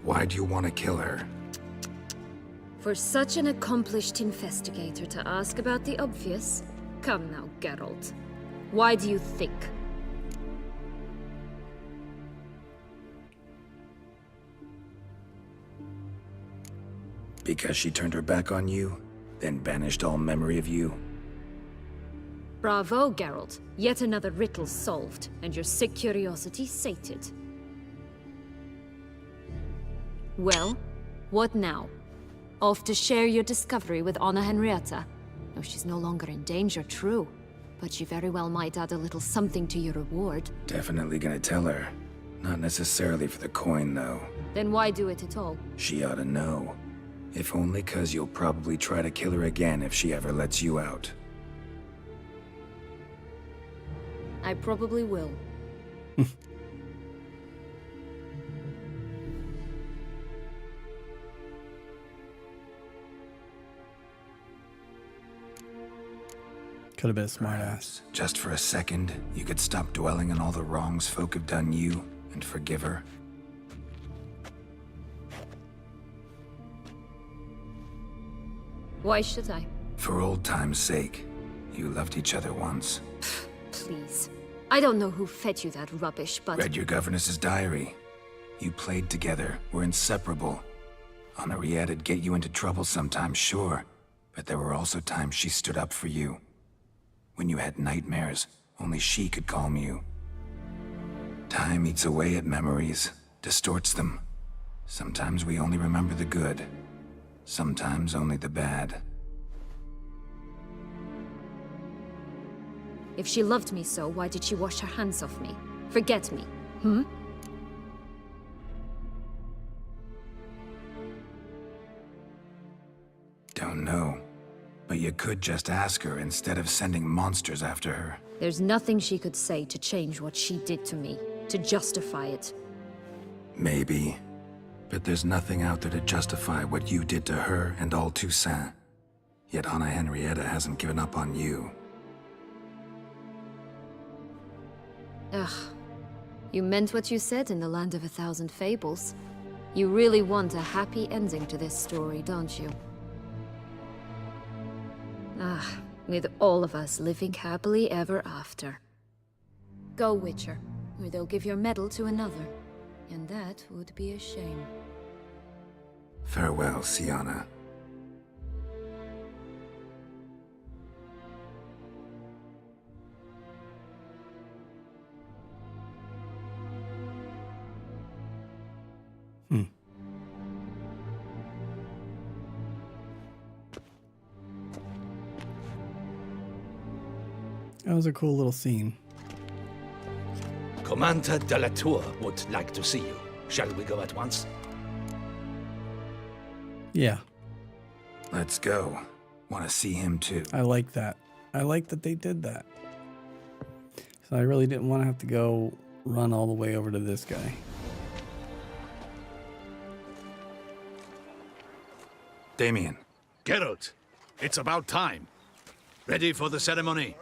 Speaker 3: Why do you want to kill her?
Speaker 14: For such an accomplished investigator to ask about the obvious? Come now, Geralt. Why do you think?
Speaker 3: Because she turned her back on you, then banished all memory of you?
Speaker 14: Bravo, Geralt. Yet another riddle solved, and your sick curiosity sated. Well, what now? Off to share your discovery with Anna Henrietta? No, she's no longer in danger, true. But she very well might add a little something to your reward.
Speaker 3: Definitely gonna tell her. Not necessarily for the coin, though.
Speaker 14: Then why do it at all?
Speaker 3: She ought to know. If only 'cause you'll probably try to kill her again if she ever lets you out.
Speaker 14: I probably will.
Speaker 1: Could have been a smartass.
Speaker 3: Just for a second, you could stop dwelling on all the wrongs folk have done you and forgive her.
Speaker 14: Why should I?
Speaker 3: For old time's sake. You loved each other once.
Speaker 14: Please. I don't know who fed you that rubbish, but...
Speaker 3: Read your governess's diary. You played together, were inseparable. Henriette'd get you into trouble sometimes, sure, but there were also times she stood up for you. When you had nightmares, only she could calm you. Time eats away at memories, distorts them. Sometimes we only remember the good, sometimes only the bad.
Speaker 14: If she loved me so, why did she wash her hands off me? Forget me, hmm?
Speaker 3: Don't know. But you could just ask her instead of sending monsters after her.
Speaker 14: There's nothing she could say to change what she did to me, to justify it.
Speaker 3: Maybe. But there's nothing out there to justify what you did to her and all Toussaint. Yet Anna Henrietta hasn't given up on you.
Speaker 14: Ugh. You meant what you said in the Land of 1,000 Fables. You really want a happy ending to this story, don't you? Ah, with all of us living happily ever after. Go, Witcher, or they'll give your medal to another. And that would be a shame.
Speaker 3: Farewell, Sienna.
Speaker 1: That was a cool little scene.
Speaker 5: Commander de la Tour would like to see you. Shall we go at once?
Speaker 1: Yeah.
Speaker 3: Let's go. Want to see him too.
Speaker 1: I like that. I like that they did that. So I really didn't want to have to go run all the way over to this guy.
Speaker 3: Damien.
Speaker 5: Geralt, it's about time. Ready for the ceremony?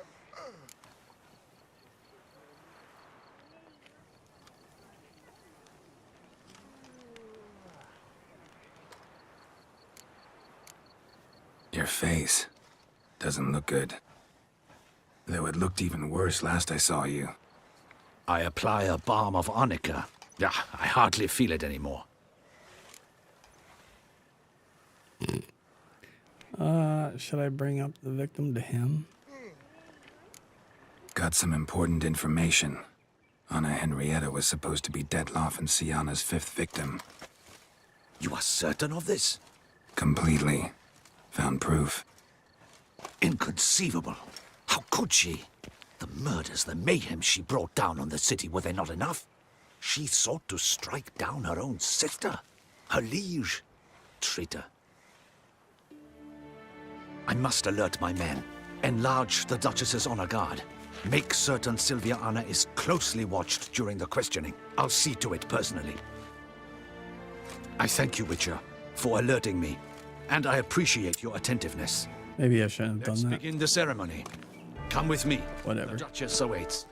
Speaker 3: Your face doesn't look good. Though it looked even worse last I saw you.
Speaker 5: I apply a balm of arnica. Yeah, I hardly feel it anymore.
Speaker 1: Should I bring up the victim to him?
Speaker 3: Got some important information. Anna Henrietta was supposed to be Dettlaff and Sienna's 5th victim.
Speaker 5: You are certain of this?
Speaker 3: Completely. Found proof.
Speaker 5: Inconceivable. How could she? The murders, the mayhem she brought down on the city, were they not enough? She sought to strike down her own sister, her liege. Traitor. I must alert my men. Enlarge the Duchess's honor guard. Make certain Sylvia Anna is closely watched during the questioning. I'll see to it personally. I thank you, Witcher, for alerting me. And I appreciate your attentiveness.
Speaker 1: Maybe I shouldn't have done that.
Speaker 5: Let's begin the ceremony. Come with me.
Speaker 1: Whatever.
Speaker 5: The Duchess awaits.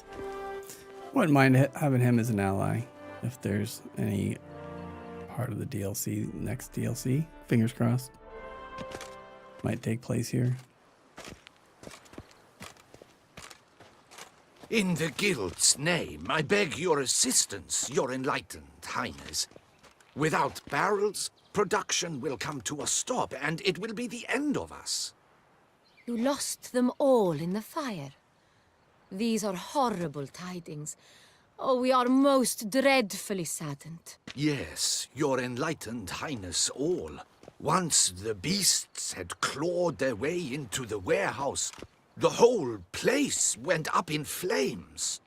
Speaker 1: Wouldn't mind having him as an ally if there's any part of the DLC, next DLC. Fingers crossed. Might take place here.
Speaker 5: In the Guild's name, I beg your assistance, your enlightened highness. Without barrels, production will come to a stop, and it will be the end of us.
Speaker 15: You lost them all in the fire. These are horrible tidings. Oh, we are most dreadfully saddened.
Speaker 5: Yes, your enlightened highness all. Once the beasts had clawed their way into the warehouse, the whole place went up in flames.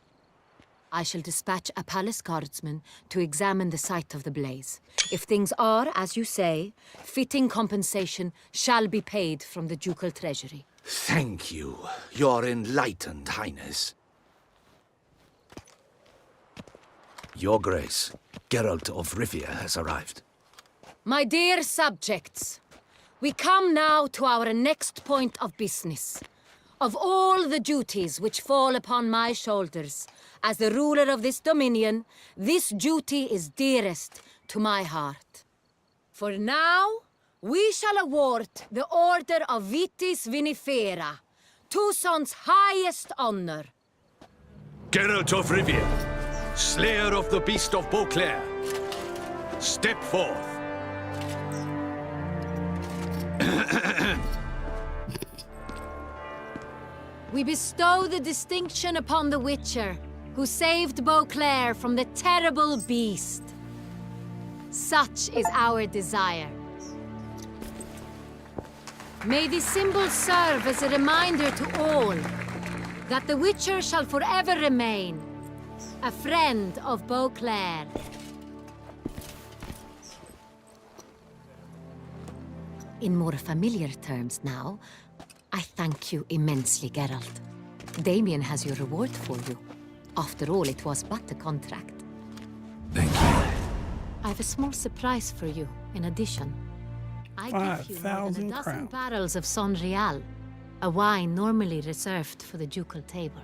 Speaker 15: I shall dispatch a palace guardsman to examine the site of the blaze. If things are, as you say, fitting compensation shall be paid from the ducal treasury.
Speaker 5: Thank you, your enlightened highness. Your Grace, Geralt of Rivia has arrived.
Speaker 15: My dear subjects, we come now to our next point of business. Of all the duties which fall upon my shoulders, as the ruler of this dominion, this duty is dearest to my heart. For now, we shall award the Order of Vitis Vinifera, Toussaint's highest honor.
Speaker 5: Geralt of Rivia, slayer of the beast of Beauclair,
Speaker 11: Step forth.
Speaker 15: We bestow the distinction upon the Witcher, who saved Beauclair from the terrible beast. Such is our desire. May the symbol serve as a reminder to all that the Witcher shall forever remain a friend of Beauclair. In more familiar terms now, I thank you immensely, Geralt. Damien has your reward for you. After all, it was but a contract.
Speaker 3: Thank you.
Speaker 15: I have a small surprise for you, in addition. I give you more than
Speaker 1: 5,000
Speaker 15: a dozen
Speaker 1: crowns.
Speaker 15: barrels of Sonreal, a wine normally reserved for the ducal table.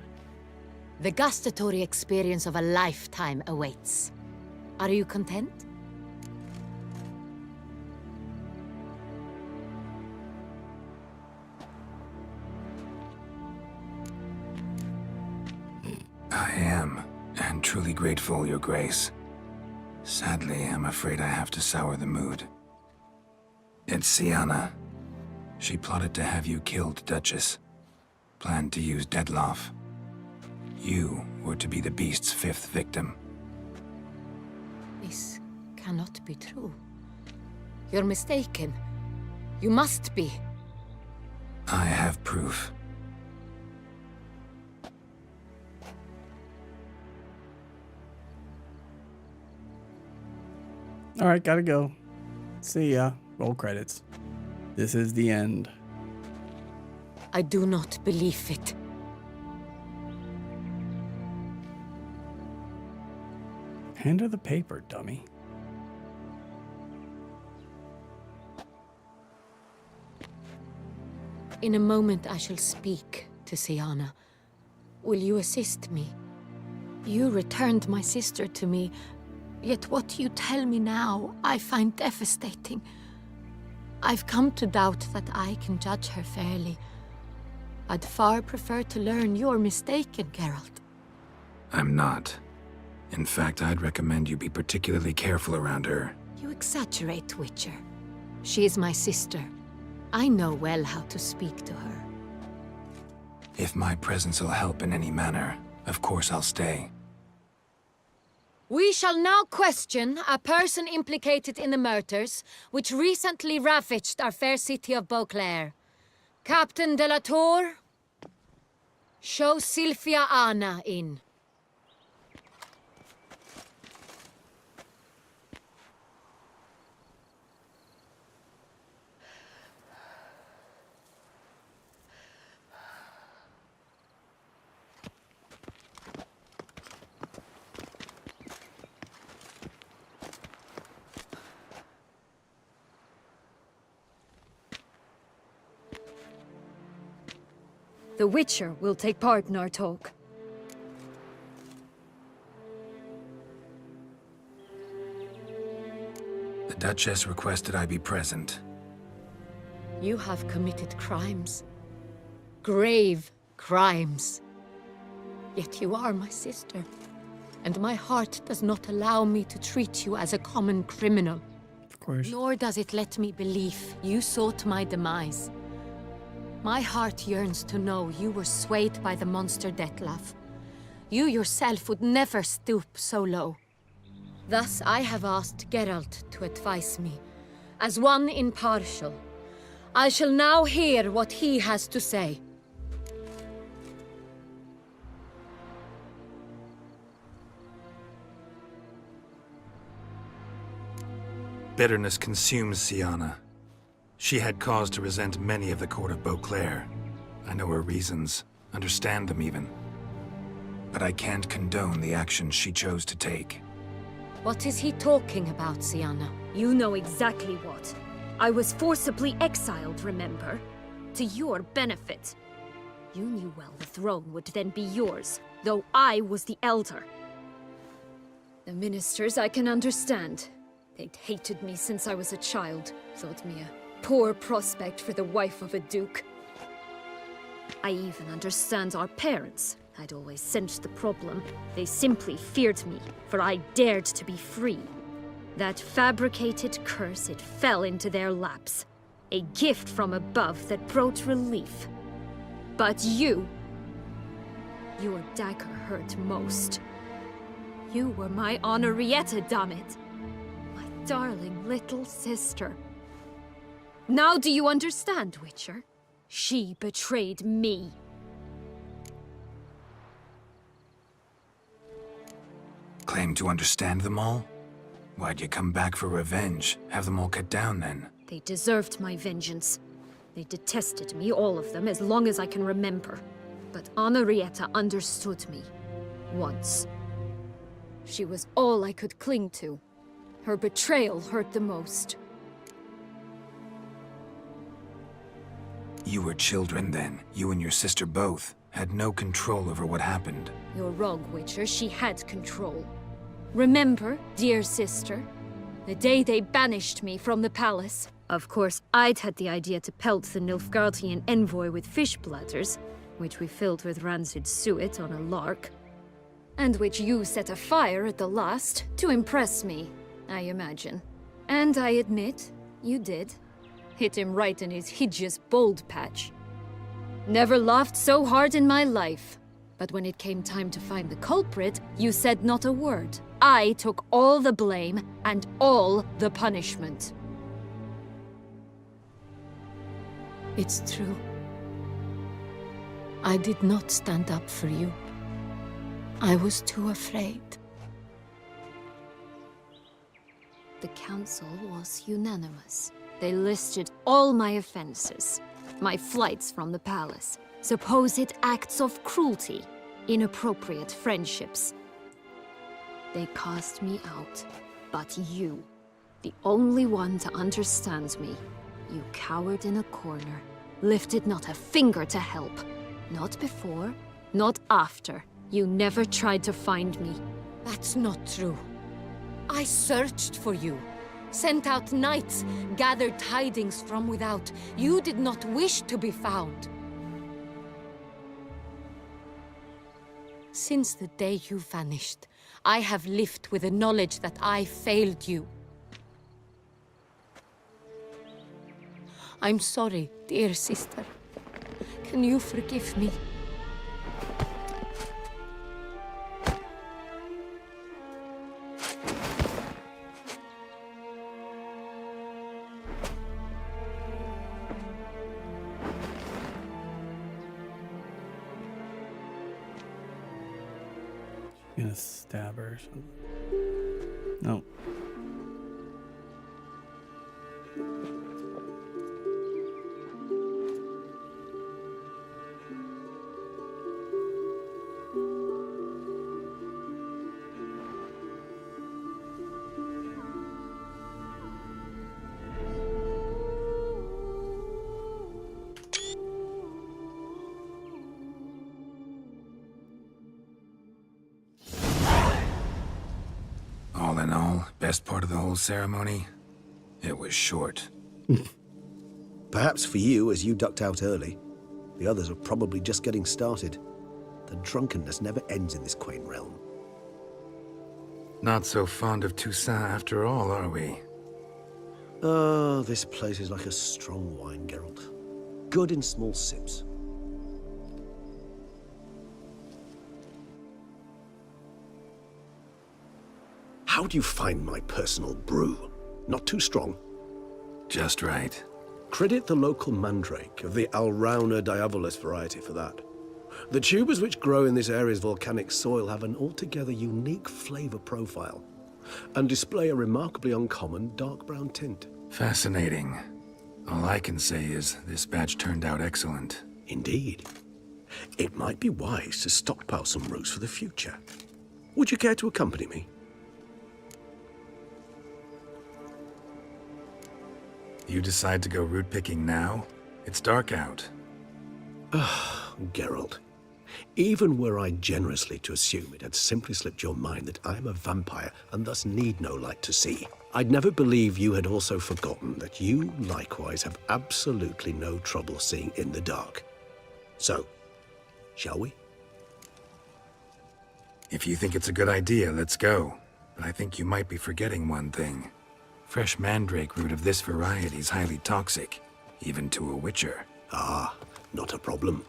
Speaker 15: The gustatory experience of a lifetime awaits. Are you content?
Speaker 3: I am, and truly grateful, Your Grace. Sadly, I'm afraid I have to sour the mood. It's Sienna. She plotted to have you killed, Duchess. Planned to use Dettlaff. You were to be the beast's 5th victim.
Speaker 15: This cannot be true. You're mistaken. You must be.
Speaker 3: I have proof.
Speaker 1: All right, gotta go. See ya. Roll credits. This is the end.
Speaker 15: I do not believe it.
Speaker 1: Hand her the paper, dummy.
Speaker 15: In a moment I shall speak to Sienna. Will you assist me? You returned my sister to me, yet what you tell me now I find devastating. I've come to doubt that I can judge her fairly. I'd far prefer to learn you're mistaken, Geralt.
Speaker 3: I'm not. In fact, I'd recommend you be particularly careful around her.
Speaker 15: You exaggerate, Witcher. She is my sister. I know well how to speak to her.
Speaker 3: If my presence will help in any manner, of course I'll stay.
Speaker 15: We shall now question a person implicated in the murders which recently ravaged our fair city of Beauclair. Captain de la Tour, show Sylvia Anna in.
Speaker 16: The Witcher will take part in our talk.
Speaker 3: The Duchess requested I be present.
Speaker 15: You have committed crimes. Grave crimes. Yet you are my sister, and my heart does not allow me to treat you as a common criminal.
Speaker 1: Of course.
Speaker 15: Nor does it let me believe you sought my demise. My heart yearns to know you were swayed by the monster Dettlaff. You yourself would never stoop so low. Thus I have asked Geralt to advise me, as one impartial. I shall now hear what he has to say.
Speaker 3: Bitterness consumes Sienna. She had cause to resent many of the court of Beauclair. I know her reasons, understand them even. But I can't condone the actions she chose to take.
Speaker 15: What is he talking about, Sienna?
Speaker 16: You know exactly what. I was forcibly exiled, remember? To your benefit. You knew well the throne would then be yours, though I was the elder. The ministers I can understand. They'd hated me since I was a child, thought me a poor prospect for the wife of a duke. I even understand our parents. I'd always sensed the problem. They simply feared me, for I dared to be free. That fabricated curse, it fell into their laps. A gift from above that brought relief. But your dagger hurt most. You were my Henrietta, dammit. My darling little sister. Now do you understand, Witcher? She betrayed me.
Speaker 3: Claim to understand them all? Why'd you come back for revenge? Have them all cut down then?
Speaker 16: They deserved my vengeance. They detested me, all of them, as long as I can remember. But Henrietta understood me. Once. She was all I could cling to. Her betrayal hurt the most.
Speaker 3: You were children then. You and your sister both had no control over what happened.
Speaker 16: You're wrong, Witcher. She had control. Remember, dear sister, the day they banished me from the palace? Of course, I'd had the idea to pelt the Nilfgaardian envoy with fish bladders, which we filled with rancid suet on a lark, and which you set afire at the last to impress me, I imagine. And I admit, you did. Hit him right in his hideous bald patch. Never laughed so hard in my life. But when it came time to find the culprit, you said not a word. I took all the blame and all the punishment.
Speaker 15: It's true. I did not stand up for you. I was too afraid.
Speaker 14: The council was unanimous. They listed all my offenses. My flights from the palace. Supposed acts of cruelty. Inappropriate friendships. They cast me out. But you, the only one to understand me, you cowered in a corner, lifted not a finger to help. Not before, not after. You never tried to find me.
Speaker 15: That's not true. I searched for you. Sent out knights, gathered tidings from without. You did not wish to be found. Since the day you vanished, I have lived with the knowledge that I failed you. I'm sorry, dear sister. Can you forgive me?
Speaker 1: Gonna stab her or something. No.
Speaker 3: All in all, best part of the whole ceremony? It was short.
Speaker 4: Perhaps for you, as you ducked out early. The others are probably just getting started. The drunkenness never ends in this quaint realm.
Speaker 3: Not so fond of Toussaint after all, are we?
Speaker 4: Oh, this place is like a strong wine, Geralt. Good in small sips. How do you find my personal brew? Not too strong?
Speaker 3: Just right.
Speaker 4: Credit the local mandrake of the Alrauna diabolus variety for that. The tubers which grow in this area's volcanic soil have an altogether unique flavor profile and display a remarkably uncommon dark brown tint.
Speaker 3: Fascinating. All I can say is this batch turned out excellent.
Speaker 4: Indeed. It might be wise to stockpile some roots for the future. Would you care to accompany me?
Speaker 3: You decide to go root picking now? It's dark out.
Speaker 4: Geralt, even were I generously to assume it had simply slipped your mind that I am a vampire and thus need no light to see, I'd never believe you had also forgotten that you likewise have absolutely no trouble seeing in the dark. So, shall we?
Speaker 3: If you think it's a good idea, let's go. but I think you might be forgetting one thing. Fresh mandrake root of this variety is highly toxic, even to a witcher.
Speaker 4: Ah, not a problem.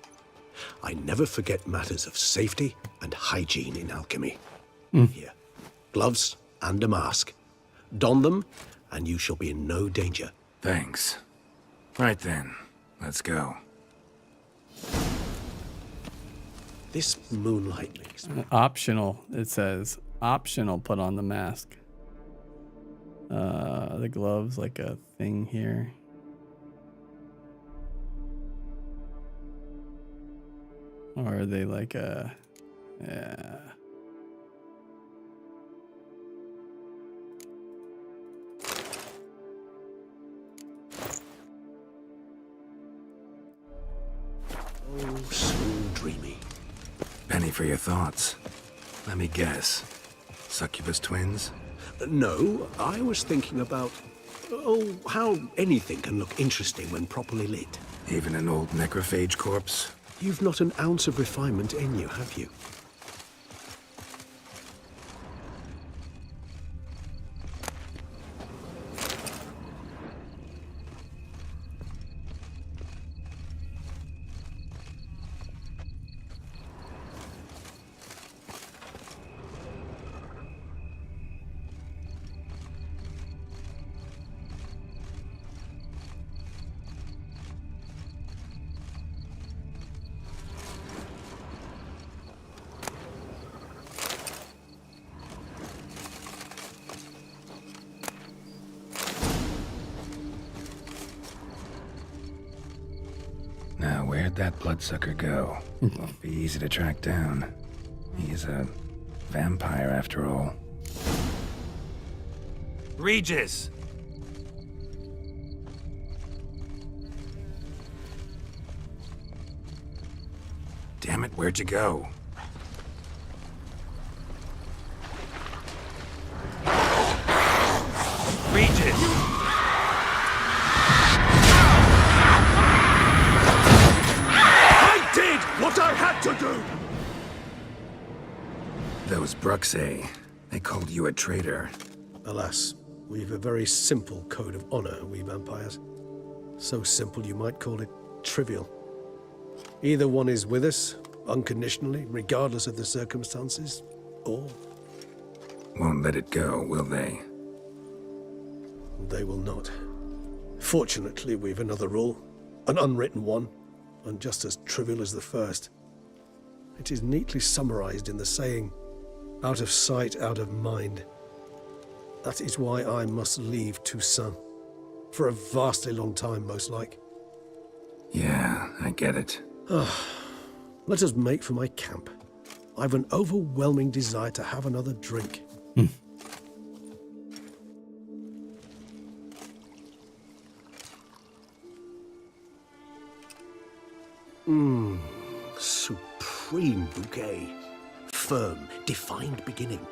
Speaker 4: I never forget matters of safety and hygiene in alchemy. Here, gloves and a mask. Don them, and you shall be in no danger.
Speaker 3: Thanks. Right then, let's go.
Speaker 4: This moonlight makes me...
Speaker 1: Optional, it says. Optional, put on the mask. The gloves, like a thing here. Or are they like a... Yeah.
Speaker 4: Oh, so dreamy.
Speaker 3: Penny for your thoughts. Let me guess. Succubus twins?
Speaker 4: No, I was thinking about... Oh, how anything can look interesting when properly lit.
Speaker 3: Even an old necrophage corpse?
Speaker 4: You've not an ounce of refinement in you, have you?
Speaker 3: Now, where'd that bloodsucker go? Won't be easy to track down. He's a vampire after all.
Speaker 11: Regis!
Speaker 3: Damn it, where'd you go?
Speaker 11: Regis!
Speaker 4: What I had to do!
Speaker 3: Those Bruxae, they called you a traitor.
Speaker 4: Alas, we've a very simple code of honor, we vampires. So simple you might call it trivial. Either one is with us, unconditionally, regardless of the circumstances, or...
Speaker 3: Won't let it go, will they?
Speaker 4: They will not. Fortunately, we've another rule, an unwritten one, and just as trivial as the first. It is neatly summarized in the saying, out of sight, out of mind. That is why I must leave Toussaint. For a vastly long time, most like.
Speaker 3: Yeah, I get it.
Speaker 4: Let us make for my camp. I've an overwhelming desire to have another drink. Supreme bouquet. Firm, defined beginning,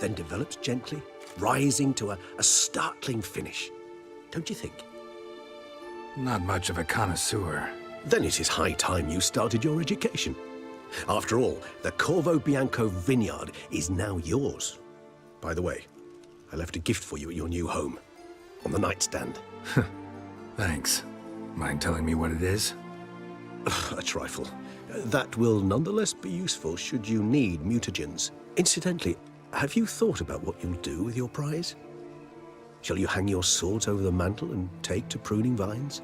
Speaker 4: then develops gently, rising to a startling finish. Don't you think?
Speaker 3: Not much of a connoisseur.
Speaker 4: Then it is high time you started your education. After all, the Corvo Bianco vineyard is now yours. By the way, I left a gift for you at your new home, on the nightstand.
Speaker 3: Thanks. Mind telling me what it is?
Speaker 4: A trifle. That will nonetheless be useful should you need mutagens. Incidentally, have you thought about what you'll do with your prize? Shall you hang your swords over the mantle and take to pruning vines?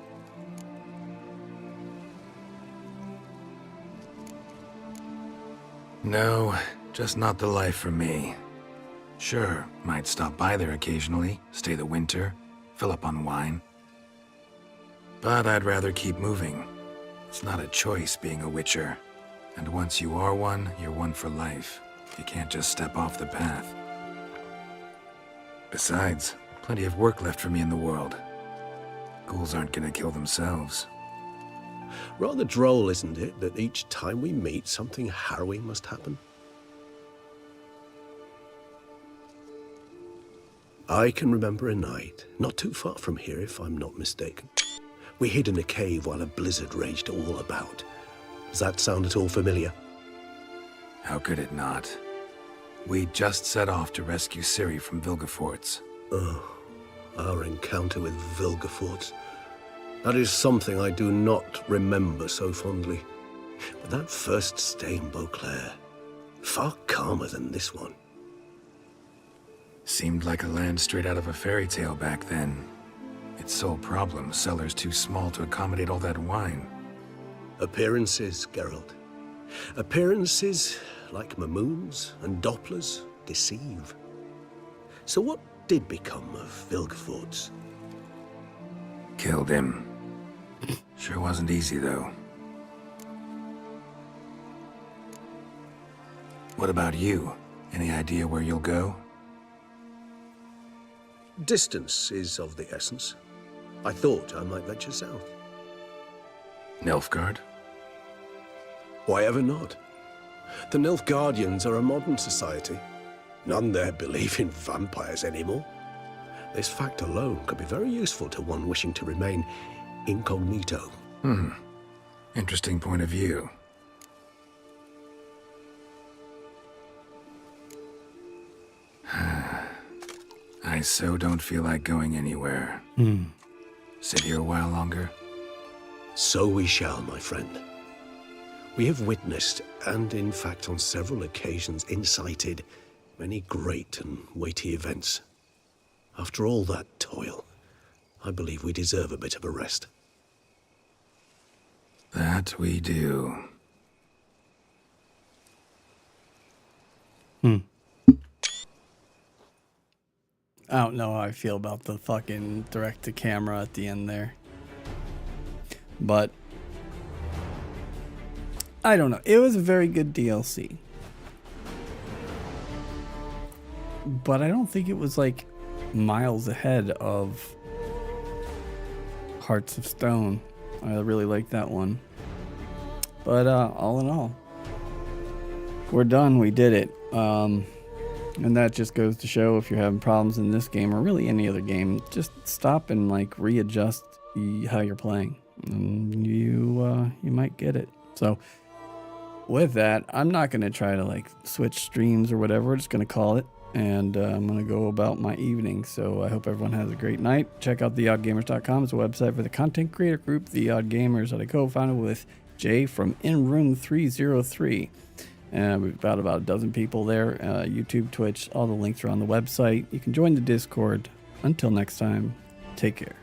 Speaker 3: No, just not the life for me. Sure, might stop by there occasionally, stay the winter, fill up on wine. But I'd rather keep moving. It's not a choice being a witcher. And once you are one, you're one for life. You can't just step off the path. Besides, plenty of work left for me in the world. Ghouls aren't gonna kill themselves.
Speaker 4: Rather droll, isn't it, that each time we meet, something harrowing must happen? I can remember a night, not too far from here if I'm not mistaken. We hid in a cave while a blizzard raged all about. Does that sound at all familiar?
Speaker 3: How could it not? We just set off to rescue Ciri from Vilgefortz.
Speaker 4: Oh, our encounter with Vilgefortz. That is something I do not remember so fondly. But that first stay in Beauclair, far calmer than this one.
Speaker 3: Seemed like a land straight out of a fairy tale back then. Its sole problem, cellars too small to accommodate all that wine.
Speaker 4: Appearances, Geralt. Appearances, like Mamoons and Dopplers, deceive. So what did become of Vilgefortz?
Speaker 3: Killed him. Sure wasn't easy, though. What about you? Any idea where you'll go?
Speaker 4: Distance is of the essence. I thought I might venture south.
Speaker 3: Nilfgaard?
Speaker 4: Why ever not? The Nilfgaardians are a modern society. None there believe in vampires anymore. This fact alone could be very useful to one wishing to remain incognito.
Speaker 3: Interesting point of view. I so don't feel like going anywhere. Sit here a while longer?
Speaker 4: So we shall, my friend. We have witnessed, and in fact on several occasions incited, many great and weighty events. After all that toil, I believe we deserve a bit of a rest.
Speaker 3: That we do.
Speaker 1: I don't know how I feel about the fucking direct-to-camera at the end there. But I don't know. It was a very good DLC. But I don't think it was like miles ahead of Hearts of Stone. I really like that one. But all in all, we're done. We did it. And that just goes to show, if you're having problems in this game or really any other game, just stop and like readjust how you're playing, and you might get it. So with that, I'm not going to try to like switch streams or whatever. We're just going to call it, and I'm going to go about my evening. So I hope everyone has a great night. Check out theoddgamers.com. It's a website for the content creator group, The Odd Gamers, that I co-founded with Jay from In Room 303. We've got about a dozen people there, YouTube, Twitch, all the links are on the website. You can join the Discord. Until next time, take care.